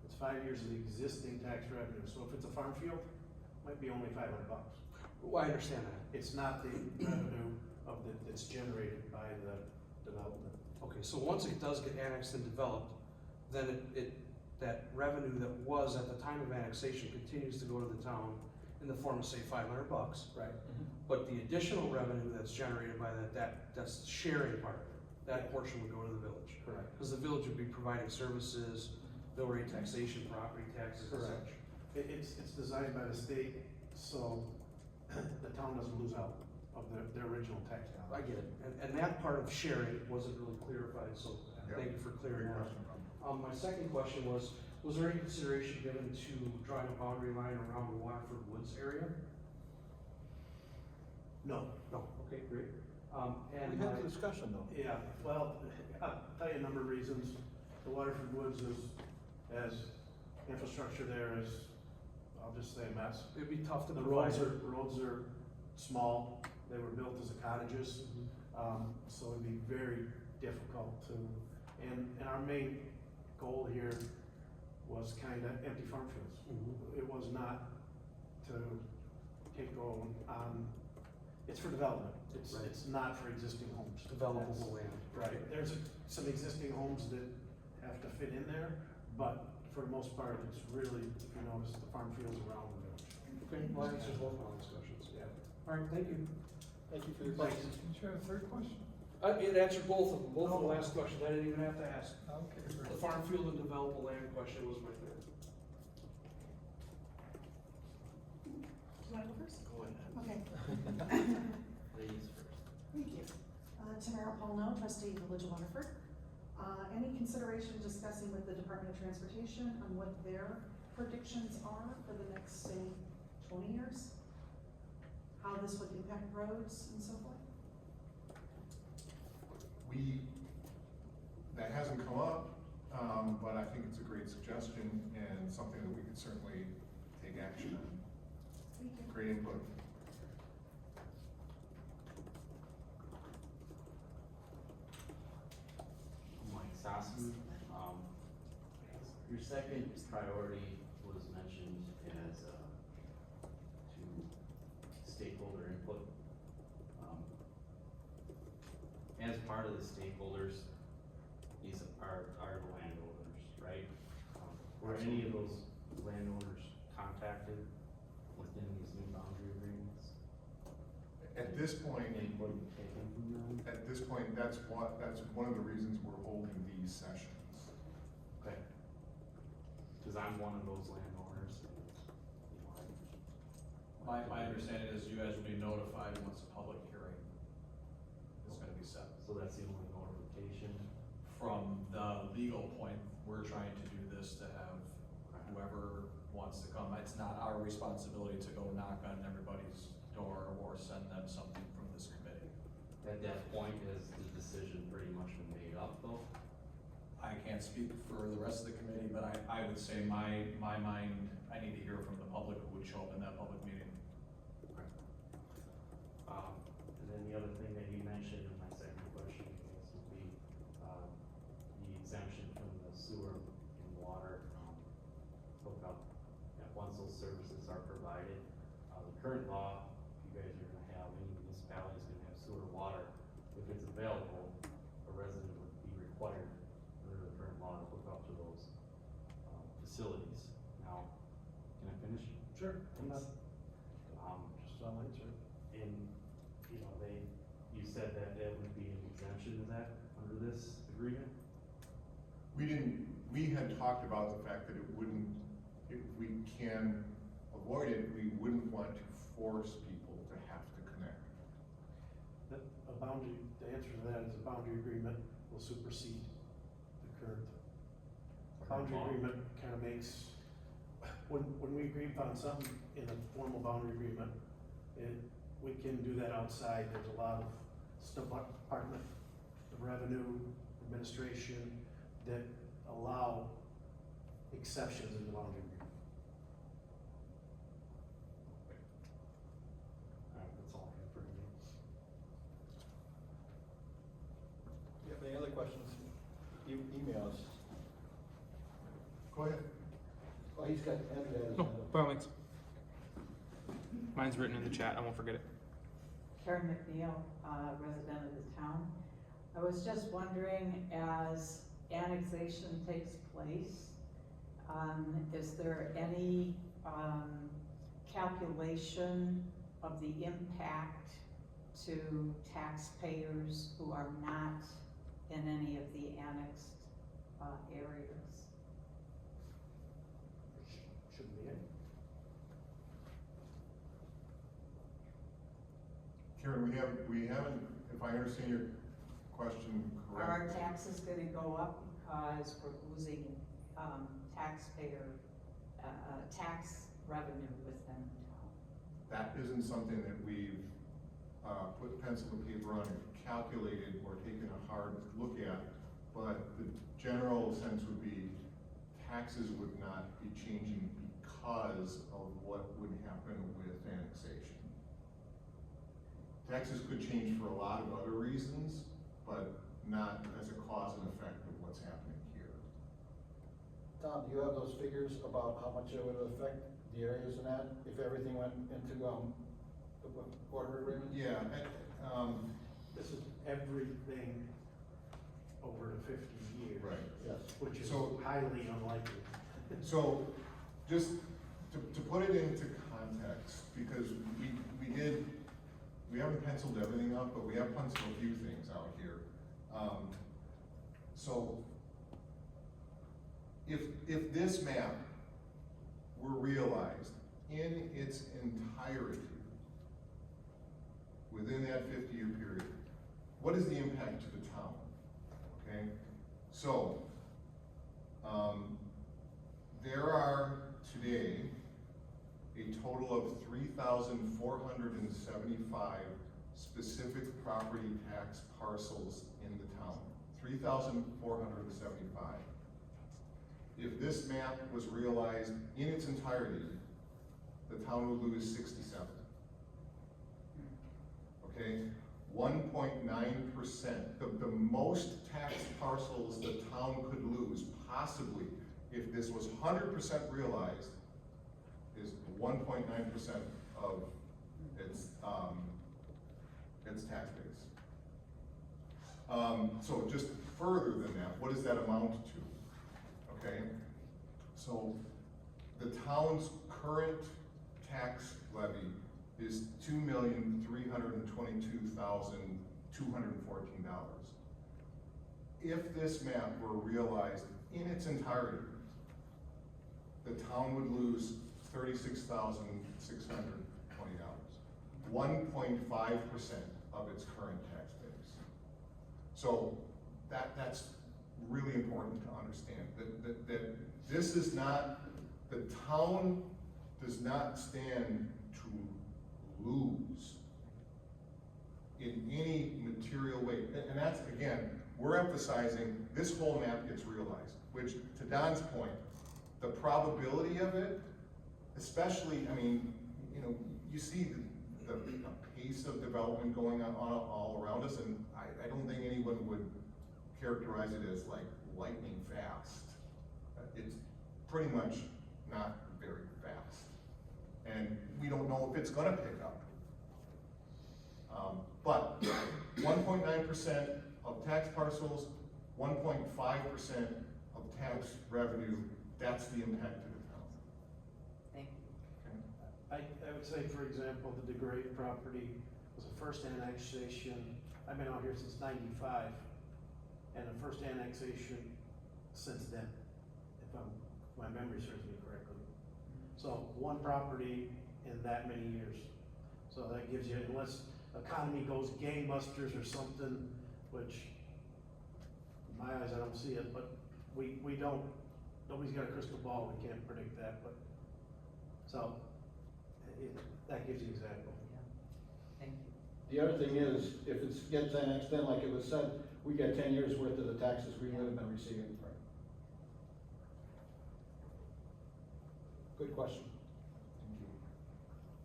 It's 5 years of the existing tax revenue. So if it's a farm field, might be only $500. Well, I understand that. It's not the revenue that's generated by the development. Okay, so once it does get annexed and developed, then that revenue that was at the time of annexation continues to go to the town in the form of, say, $500. Right. But the additional revenue that's generated by that's the sharing part of it. That portion would go to the village. Correct. Because the village would be providing services, mill rate taxation, property taxes, and Correct. such. It's designed by the state, so the town doesn't lose out of their original tax dollars. I get it. And that part of sharing wasn't really clarified, so thank you for clearing that up. My second question was there any consideration given to drawing a boundary line around the Waterford Woods area? No. No, okay, great. And We've had a discussion though. Yeah, well, I'll tell you a number of reasons. The Waterford Woods has infrastructure there is, I'll just say, a mess. it'd be tough to The provide. roads are small. They were built as cottages, so it'd be very difficult to. And our main goal here was kind of empty farm fields. It was not to take on. It's for development. Right. It's not for existing homes. Developable land. Right. There's some existing homes that have to fit in there, but for the most part, it's really, if you notice, the farm fields around the village. Okay, well, that answers both my discussions. Yeah. All right, thank you. Thank you for your Thanks. questions. Did you have a third question? It answered both of them, both of the last questions. I didn't even have to ask. Okay, very The good. farm field and developable land question was my third. Do you want to go first? Go ahead. Okay, Ladies first. thank you. Tamara Paulno, trustee, Village of Waterford. Any consideration discussing with the Department of Transportation on what their predictions are for the next, say, 20 years? How this would impact roads and so forth? That hasn't come up, but I think it's a great suggestion and something that we could certainly take action on. Thank you. Great input. Mike Sasson, your second priority was mentioned as, to stakeholder input. part of the stakeholders, these are the landowners, right? Were any of those landowners contacted within these new boundary agreements? At this point, Input taken from them? at this point, that's one of the reasons we're holding these sessions. Okay. Cause I'm one of those landowners. And, you know, My understanding is you guys will be notified once a public hearing is gonna be set. So that's the only notification. From the legal point, we're trying to do this to have whoever wants to come, it's not our responsibility to go knock on everybody's door or send them something from this committee. At that point, has the decision pretty much been made up though? I can't speak for the rest of the committee, but I would say my mind, I need to hear from the public who would show up in that public meeting. And then the other thing that you mentioned in my second question, I guess, would be, the exemption from the sewer and water, hookup. And once those services are provided, the current law, you guys are gonna have, any municipality is gonna have sewer or water. If it's available, a resident would be required, under the current law, to hook up to those, facilities. Now, can I finish? Sure, I'm not, Um, just I'll answer. and, you know, you said that there would be an exemption to that under this agreement? We had talked about the fact that it wouldn't, if we can avoid it, we wouldn't want to force people to have to connect. A boundary, the answer to that is a boundary agreement will supersede the current. Boundary law. agreement kind of makes, when we agree upon something in a formal boundary agreement, we can do that outside. There's a lot of stuff, Department of Revenue, Administration, that allow exceptions in the boundary agreement. That's all I have for you. You have any other questions? Email us. Go ahead. Oh, he's got, Andrew had his No, hand up. by all means. Mine's written in the chat, I won't forget it. Karen McNeil, resident of the town. I was just wondering, as annexation takes place, is there any, calculation of the impact to taxpayers who are not in any of the annexed, areas? Shouldn't be any. Karen, we haven't, if I understand your question Are our correctly. taxes gonna go up because we're losing, taxpayer, tax revenue within town? That isn't something that we've, put pencil to paper on and calculated or taken a hard look at, but the general sense would be taxes would not be changing because of what would happen with annexation. Taxes could change for a lot of other reasons, but not as a cause and effect of what's happening here. Tom, do you have those figures about how much it would affect the areas in that, if everything went into, the border agreement? Yeah, This is everything over the 50 years. right. Yes. Which is So- highly unlikely. So, just to put it into context, because we haven't penciled everything out, but we have penciled a few things out here. So, if this map were realized in its entirety within that 50-year period, what is the impact to the town? Okay, so, there are today a total of 3,475 specific property tax parcels in the town. 3,475. If this map was realized in its entirety, the town would lose 67. Okay, 1.9%. The most tax parcels the town could lose, possibly, if this was 100% realized, is 1.9% of its tax base. So just further than that, what does that amount to? Okay, so the town's current tax levy is $2,322,214. If this map were realized in its entirety, the town would lose $36,620, 1.5% of its current tax base. So that's really important to understand, that this is not, the town does not stand to lose in any material way. And that's, again, we're emphasizing this whole map gets realized, which, to Don's point, the probability of it, especially, I mean, you know, you see the pace of development going on all around us, and I don't think anyone would characterize it as like lightning fast. It's pretty much not very fast. And we don't know if it's gonna pick up. But 1.9% of tax parcels, 1.5% of tax revenue, that's the impact to the town. Thank you. Okay. I would say, for example, the DeGray property was the first annexation, I've been out here since '95, and the first annexation since then, if my memory serves me correctly. So one property in that many years. So that gives you, unless economy goes gangbusters or something, which in my eyes, I don't see it, but we don't, nobody's got a crystal ball, we can't predict that, but, so, that gives you an example. Thank you. The other thing is, if it gets annexed in, like it was said, we get 10 years worth of the taxes we would have been receiving. Good question. Thank you.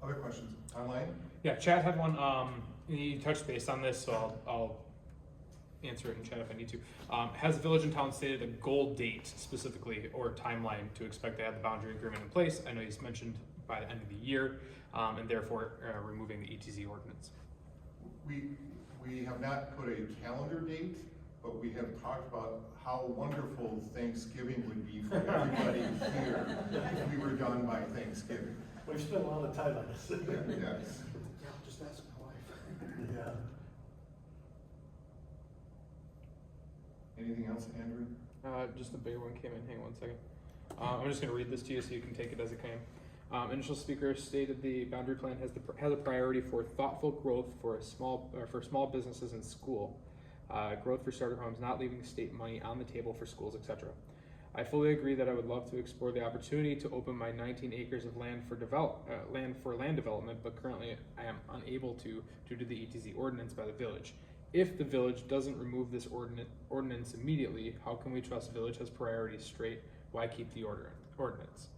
Other questions online? Yeah, Chad had one, he touched base on this, so I'll answer it in chat if I need to. Has the village and town stated a goal date specifically or timeline to expect to have the boundary agreement in place? I know he's mentioned by the end of the year, and therefore removing the ETZ ordinance. We have not put a calendar date, but we have talked about how wonderful Thanksgiving would be for everybody here if we were done by Thanksgiving. We've spent a lot of time on this. Yes. Yeah, just ask my wife. Yeah. Anything else, Andrew? Just a bigger one came in, hang on 1 second. I'm just gonna read this to you so you can take it as it came. Initial speaker stated the boundary plan has a priority for thoughtful growth for small businesses and school. Growth for starter homes, not leaving state money on the table for schools, etc. I fully agree that I would love to explore the opportunity to open my 19 acres of land for land development, but currently I am unable to due to the ETZ ordinance by the village. If the village doesn't remove this ordinance immediately, how can we trust the village has priorities straight? Why keep the ordinance?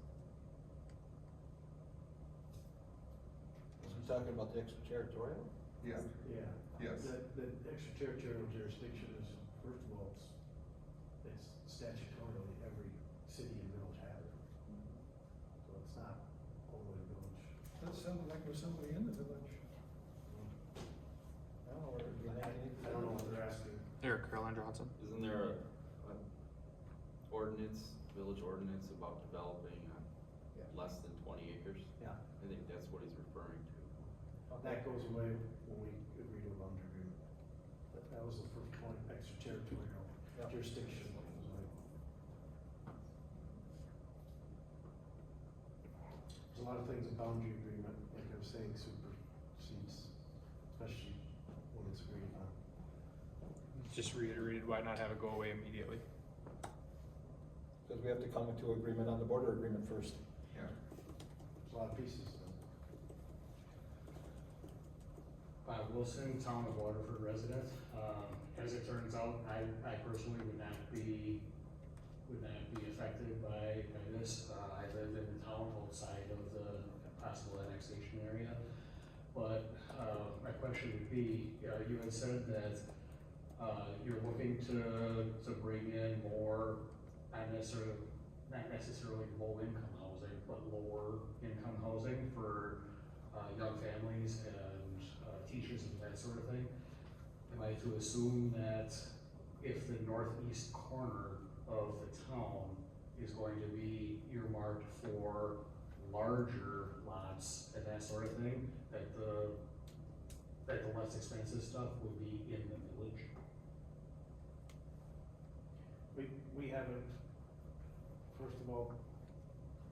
Was we talking about the extraterritorial? Yeah. Yeah. Yes. The extraterritorial jurisdiction is, first of all, it's statutorily every city and village has it. So it's not only the village. That sounded like there was somebody in the village. I don't know where we make any. I don't know what they're asking. Eric Caroline Johnson. Isn't there a ordinance, village ordinance about developing on less than 20 acres? Yeah. I think that's what he's referring to. That goes away when we agree to a boundary agreement. That was the first point, extraterritorial jurisdiction goes away. There's a lot of things a boundary agreement, like I was saying, supersedes, especially when it's agreed upon. Just reiterated why not have it go away immediately. Because we have to come into agreement on the border agreement first. Yeah. There's a lot of pieces to it. Bob Wilson, Town of Waterford resident. As it turns out, I personally would not be affected by this. I live in the town outside of the possible annexation area. But my question would be, you had said that you're looking to bring in more, not necessarily low income housing, but lower income housing for young families and teachers and that sort of thing. Am I I to assume that if the northeast corner of the town is going to be earmarked for larger lots and that sort of thing, that the less expensive stuff would be in the village? We haven't, first of all,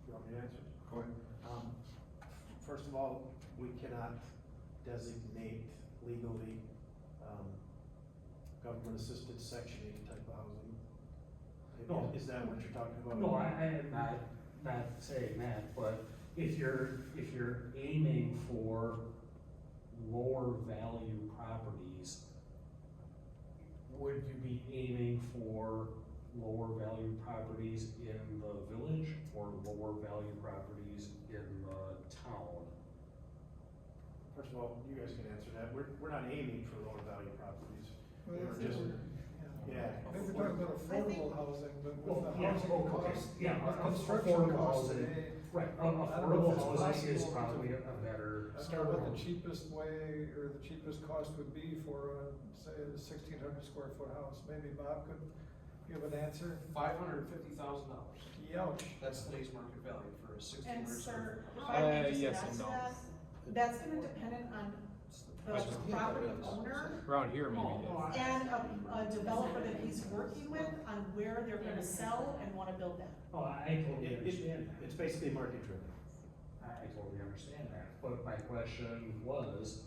you want me to answer? Go ahead. First of all, we cannot designate legally, government-assisted Section 8 type of housing. No. Is that what you're talking about? No, I am not saying that, but if you're aiming for lower value properties, would you be aiming for lower value properties in the village or lower value properties in the town? First of all, you guys can answer that. We're not aiming for lower value properties. Well, We're if just, they were- yeah. Maybe we're talking about affordable housing, but with Well, the yeah, housing okay, cost, yeah, with construction affordable costs housing. today. Right, I don't know affordable if it's housing is possible probably to- a better I don't know start. what the cheapest way, or the cheapest cost would be for, say, a 1,600 square foot house. Maybe Bob could give an answer. $550,000. Youch. That's today's market value for a 1,600 And square sir, foot. if I may just yes add and to no. that, that's gonna depend on the property owner Around here, maybe. and a developer that he's working with on where they're gonna sell and wanna build that. Oh, I totally It- understand that. It's basically market driven. I totally understand that, but my question was,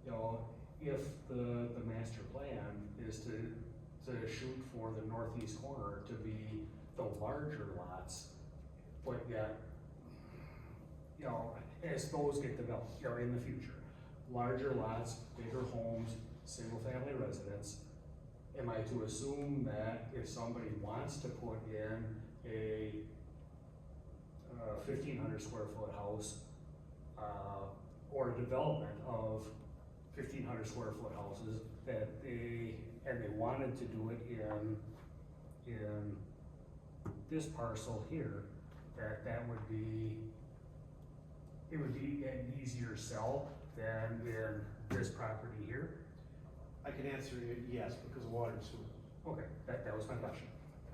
you know, if the master plan is to shoot for the northeast corner to be the larger lots, but yet, you know, as those get developed, you know, in the future, larger lots, bigger homes, single-family residence, am I to assume that if somebody wants to put in a 1,500 square foot house, or a development of 1,500 square foot houses, that they wanted to do it in this parcel here, that would be, it would be an easier sell than in this property here? I can answer you yes, because of water and sewer. Okay, that was my question.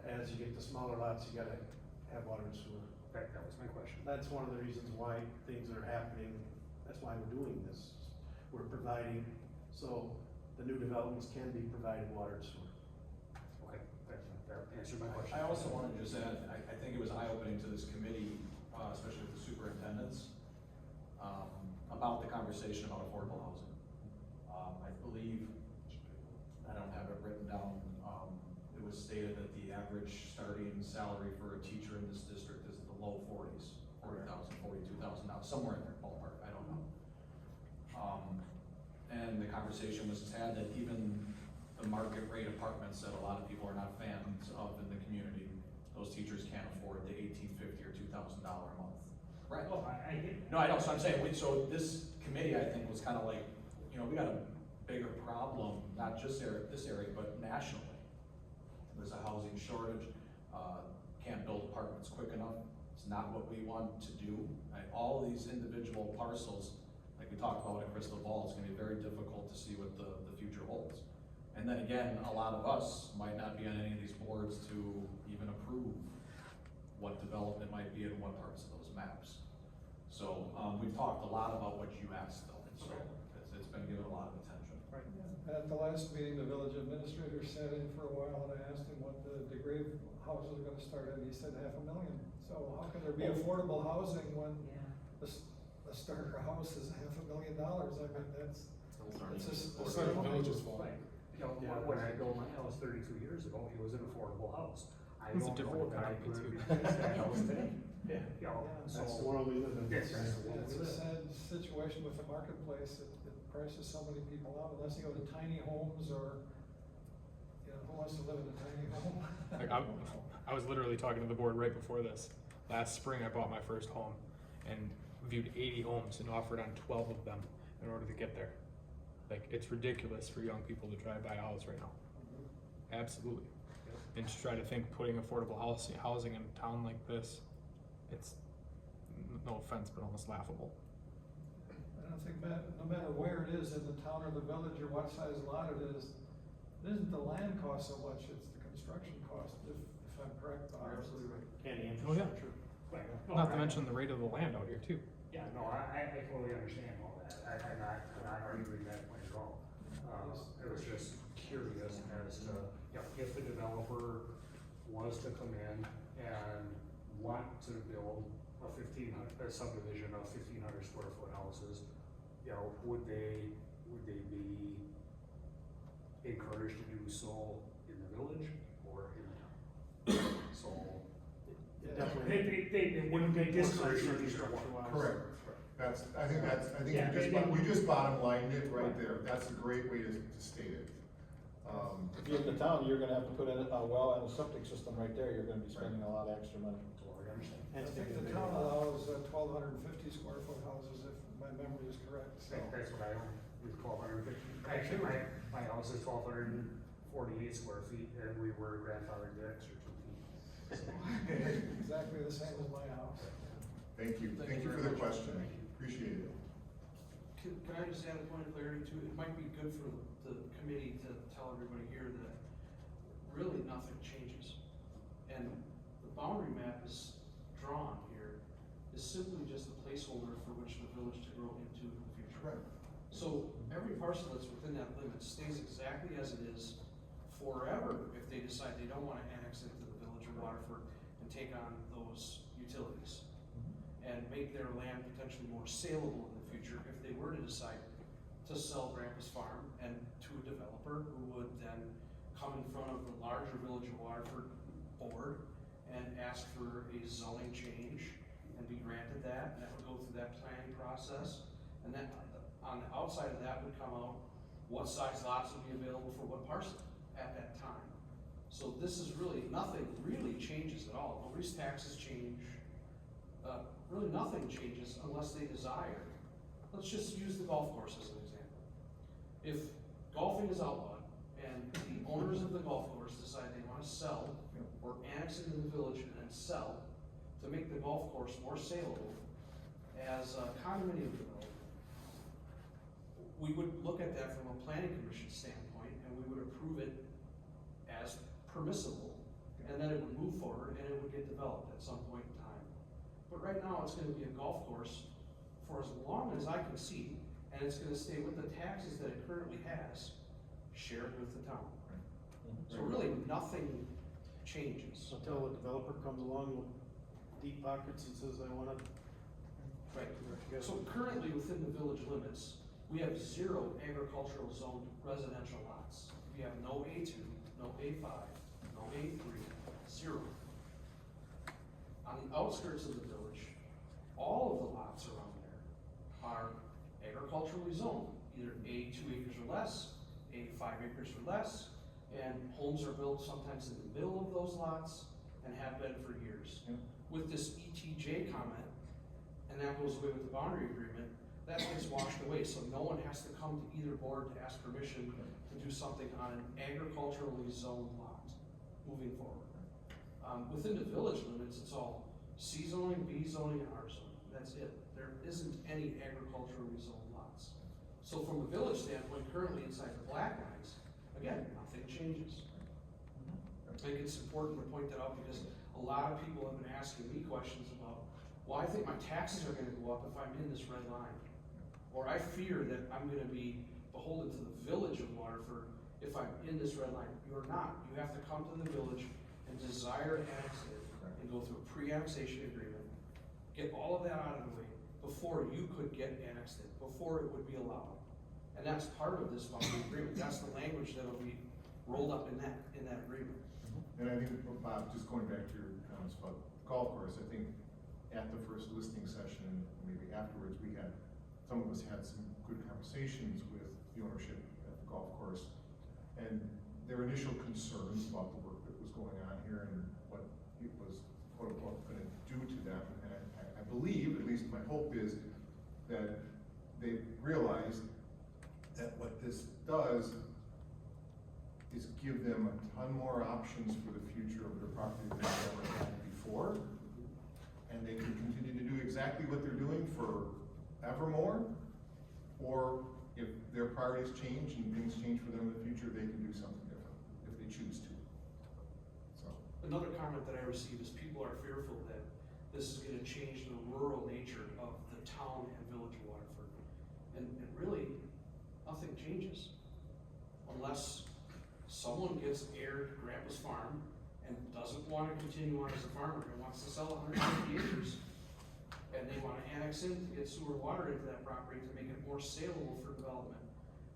As you get the smaller lots, you gotta have water and sewer. That was my question. That's one of the reasons why things are happening. That's why we're doing this. We're providing, so the new developments can be provided water and sewer. Okay, that answered my question. I also wanted to just add, I think it was eye-opening to this committee, especially with the superintendents, about the conversation about affordable housing. I believe, I don't have it written down, it was stated that the average starting salary for a teacher in this district is the low 40s, $40,000, $42,000, somewhere in there, ballpark, I don't know. And the conversation was had that even the market rate apartments that a lot of people are not fans of in the community, those teachers can't afford the $1,850 or $2,000 a month. Right. Well, I get it. No, I know, so I'm saying, so this committee, I think, was kind of like, you know, we got a bigger problem, not just this area, but nationally. There's a housing shortage, can't build apartments quick enough, it's not what we want to do. All these individual parcels, like we talked about at Crystal Ball, it's gonna be very difficult to see what the future holds. And then again, a lot of us might not be on any of these boards to even approve what development might be in what parts of those maps. So, we've talked a lot about what you asked though, so it's been given a lot of attention. At the last meeting, the village administrator sat in for a while, and I asked him what the degree of houses are gonna start at, and he said $500,000. So how can there be affordable housing when the starter house is $500,000? I mean, that's just. Village's fault. Right. You know, when I built my house 32 years ago, it was an affordable house. I It's a don't different know that I economy, could too. replace that house today. Yeah. You know, That's the so, world we live in. yes, that's the world It's we a live in. sad situation with the marketplace, it prices so many people out, unless you go to tiny homes or, you know, who wants to live in a tiny home? Like I was literally talking to the board right before this. Last spring, I bought my first home and viewed 80 homes and offered on 12 of them in order to get there. Like, it's ridiculous for young people to try to buy a house right now. Absolutely. And to try to think putting affordable housing in a town like this, it's, no offense, but almost laughable. I don't think no matter where it is in the town or the village or what size lot it is, It isn't the land cost so much, it's the construction cost, if I'm correct, Bob. You're absolutely right. And the Oh, yeah. infrastructure. Right. Not to mention the rate of the land out here too. Yeah, no, I totally understand all that, I'm not arguing that point at all. I was just curious as to, you know, if the developer was to come in and want to build a subdivision of 1,500 square foot houses, you know, would they be encouraged to do so in the village or in the town? So, It definitely. they wouldn't be discouraged from either one. Infrastructure-wise. Correct. I think Yeah, we just bottom lined it right there. That's a great way to state it. If you're in the town, you're gonna have to put in a well and a septic system right there, you're gonna be spending a lot of extra money. Totally understand. I And it's think gonna the be town bigger. allows 1,250 square foot houses, if my memory is correct, so. That's what I own, is 1,250. Actually, my house is 1,248 square feet, and we were grandfathered the extra 2 feet. Exactly the same as my house. Thank you for the question, appreciate it. Can I just add a point of clarity too? It might be good for the committee to tell everybody here that really nothing changes. And the boundary map is drawn here is simply just a placeholder for which the village to grow into in the future. Right. So every parcel that's within that limit stays exactly as it is forever if they decide they don't wanna annex into the village of Waterford and take on those utilities. And make their land potentially more saleable in the future if they were to decide to sell Grandpa's farm and to a developer who would then come in front of the larger Village of Waterford board and ask for a zoning change and be granted that, and that would go through that planning process. And then on the outside of that would come out what size lots would be available for what parcel at that time. So this is really, nothing really changes at all. Nobody's taxes change. Really nothing changes unless they desire. Let's just use the golf course as an example. If golfing is outlawed and the owners of the golf course decide they want to sell or annex into the village and then sell to make the golf course more saleable as a condominium development, we would look at that from a planning commission standpoint and we would approve it as permissible, and then it would move forward and it would get developed at some point in time. But right now, it's gonna be a golf course for as long as I can see, and it's gonna stay with the taxes that it currently has, shared with the town. So really, nothing changes. Until a developer comes along with deep pockets and says, I wanna. Right. So currently, within the village limits, we have 0 agricultural zoned residential lots. We have no A2, no A5, no A3, 0. On the outskirts of the village, all of the lots around there are agriculturally zoned, either A 2 acres or less, A 5 acres or less, and homes are built sometimes in the middle of those lots and have been for years. Yeah. With this ETJ comment, and that goes away with the boundary agreement, that gets washed away, so no one has to come to either board to ask permission to do something on an agriculturally zoned lot moving forward. Within the village limits, it's all C zoning, B zoning, and R zoning, that's it. There isn't any agriculturally zoned lots. So from a village standpoint, currently inside the black lines, again, nothing changes. I think it's important to point that out because a lot of people have been asking me questions about, well, I think my taxes are gonna go up if I'm in this red line. Or I fear that I'm gonna be beholden to the village of Waterford if I'm in this red line. You're not. You have to come to the village and desire to annex it and go through a pre-annexation agreement, get all of that out of the way before you could get annexed in, before it would be allowed. And that's part of this boundary agreement. That's the language that'll be rolled up in that agreement. And I think, Bob, just going back to your comments about the golf course, I think at the first listening session, maybe afterwards, some of us had some good conversations with the ownership at the golf course. And their initial concerns about the work that was going on here and what it was, quote unquote, gonna do to them. And I believe, at least my hope is, that they realized that what this does is give them a ton more options for the future of their property than they ever had before. And they can continue to do exactly what they're doing forevermore, or if their priorities change and things change for them in the future, they can do something different. choose to. So, Another comment that I receive is people are fearful that this is gonna change the rural nature of the town and village of Waterford. And really, nothing changes. Unless someone gets heir to grandpa's farm and doesn't wanna continue on as a farmer and wants to sell 150 acres. And they wanna annex in to get sewer water into that property to make it more saleable for development.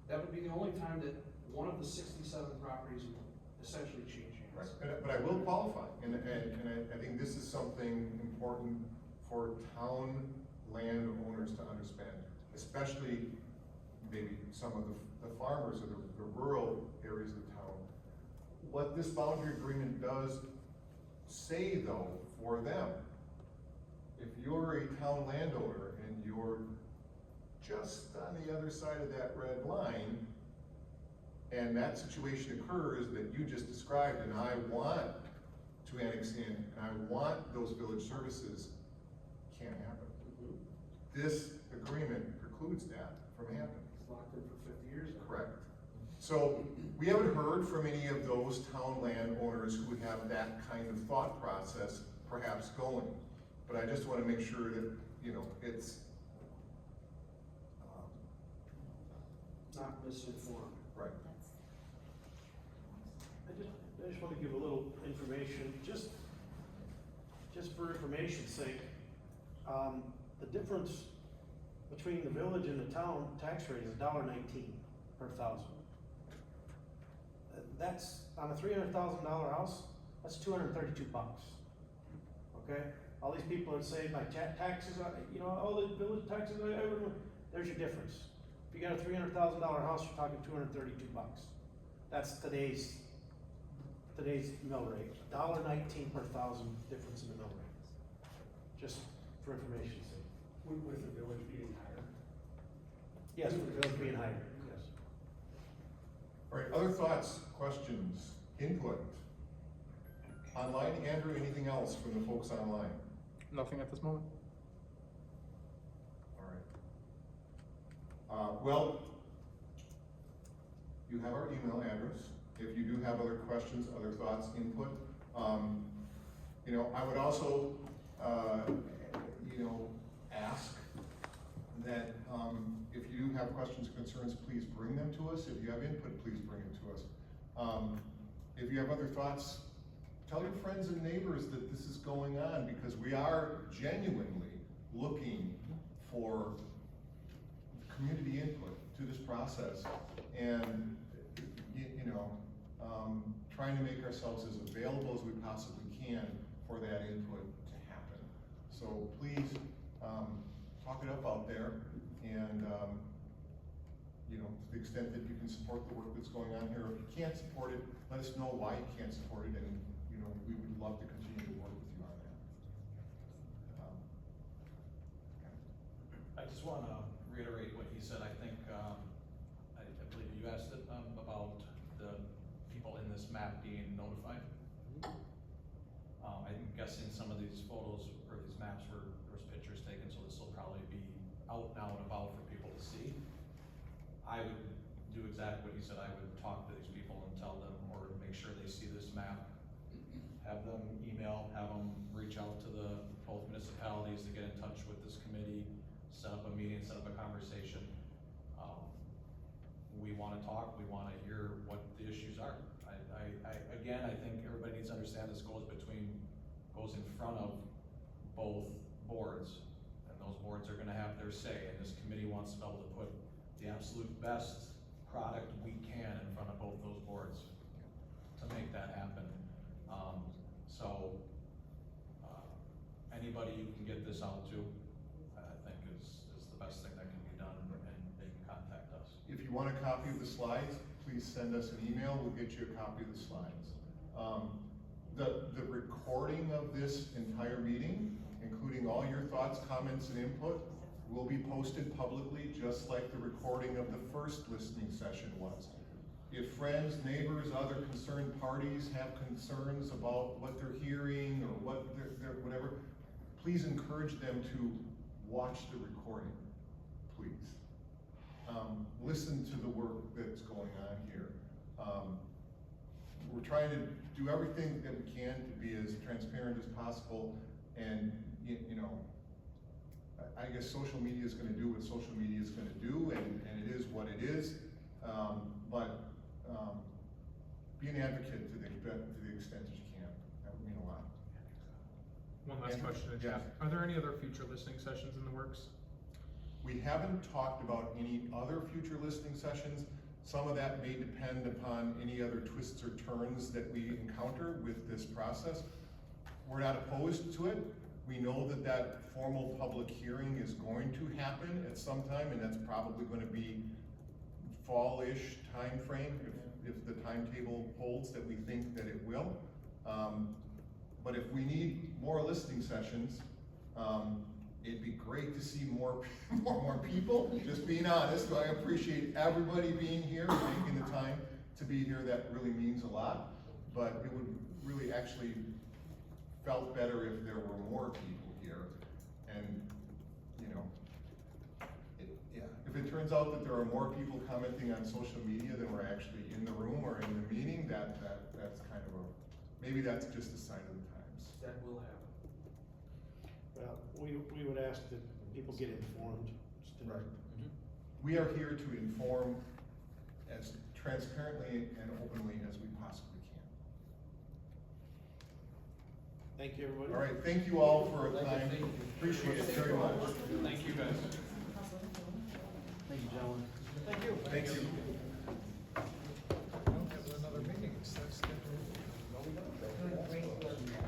That would be the only time that one of the 67 properties would essentially change hands. right, but I will qualify, and I think this is something important for town landowners to understand, especially maybe some of the farmers or the rural areas of town. What this boundary agreement does say though, for them, if you're a town landowner and you're just on the other side of that red line, and that situation occurs that you just described, and I want to annex in, and I want those village services, can't happen. This agreement precludes that from happening. It's locked in for 50 years now. Correct. So, we haven't heard from any of those town landowners who have that kind of thought process perhaps going. But I just wanna make sure that, you know, it's, Not misinformed. right. I just want to give a little information, just for information's sake. The difference between the village and the town tax rate is $1.19 per thousand. That's, on a $300,000 house, that's $232. Okay? All these people that say my taxes, you know, all the village taxes, there's your difference. If you got a $300,000 house, you're talking $232. That's today's mill rate, $1.19 per thousand difference in the mill rate. Just for information's sake. With the village being higher. Yes, with the village being higher, yes. All right, other thoughts, questions, input? Online, Andrew, anything else from the folks online? Nothing at this moment. All right. Well, you have our email address. If you do have other questions, other thoughts, input, you know, I would also, you know, ask that if you do have questions, concerns, please bring them to us. If you have input, please bring it to us. If you have other thoughts, tell your friends and neighbors that this is going on, because we are genuinely looking for community input to this process, and you know, trying to make ourselves as available as we possibly can for that input to happen. So please talk it up out there, and you know, to the extent that you can support the work that's going on here. If you can't support it, let us know why you can't support it, and you know, we would love to continue to work with you on that. I just wanna reiterate what he said. I think, I believe you asked it, about the people in this map being notified. I'm guessing some of these photos or these maps there was pictures taken, so this will probably be out now and about for people to see. I would do exactly what he said. I would talk to these people and tell them, or make sure they see this map, have them email, have them reach out to the both municipalities to get in touch with this committee, set up a meeting, set up a conversation. We wanna talk, we wanna hear what the issues are. Again, I think everybody needs to understand this goes in front of both boards, and those boards are gonna have their say, and this committee wants to be able to put the absolute best product we can in front of both those boards to make that happen. Anybody you can get this out to, I think is the best thing that can be done, and they can contact us. If you want a copy of the slides, please send us an email, we'll get you a copy of the slides. The recording of this entire meeting, including all your thoughts, comments, and input, will be posted publicly, just like the recording of the first listening session was. If friends, neighbors, other concerned parties have concerns about what they're hearing or what they're whatever, please encourage them to watch the recording, please. Listen to the work that's going on here. we're trying to do everything that we can to be as transparent as possible, and, you know, I guess social media is gonna do what social media is gonna do, and it is what it is. But be an advocate to the extent that you can, that would mean a lot. One last And- question, yeah. Are there any other future listening sessions in the works? We haven't talked about any other future listening sessions. Some of that may depend upon any other twists or turns that we encounter with this process. We're not opposed to it. We know that that formal public hearing is going to happen at some time, and that's probably gonna be fall-ish timeframe, if the timetable holds that we think that it will. But if we need more listening sessions, it'd be great to see more people, just being honest. I appreciate everybody being here, taking the time to be here, that really means a lot. But it would really actually felt better if there were more people here. And, you know, if it turns out that there are more people commenting on social media than were actually in the room or in the meeting, that's kind of maybe that's just a sign of the times. That will happen. Well, we would ask that people get informed. Right. We are here to inform as transparently and openly as we possibly can. Thank you, everybody. All right, thank you all for your time. Appreciate it very much. Thank you, guys. Thank you, gentlemen. Thank you. Thank you.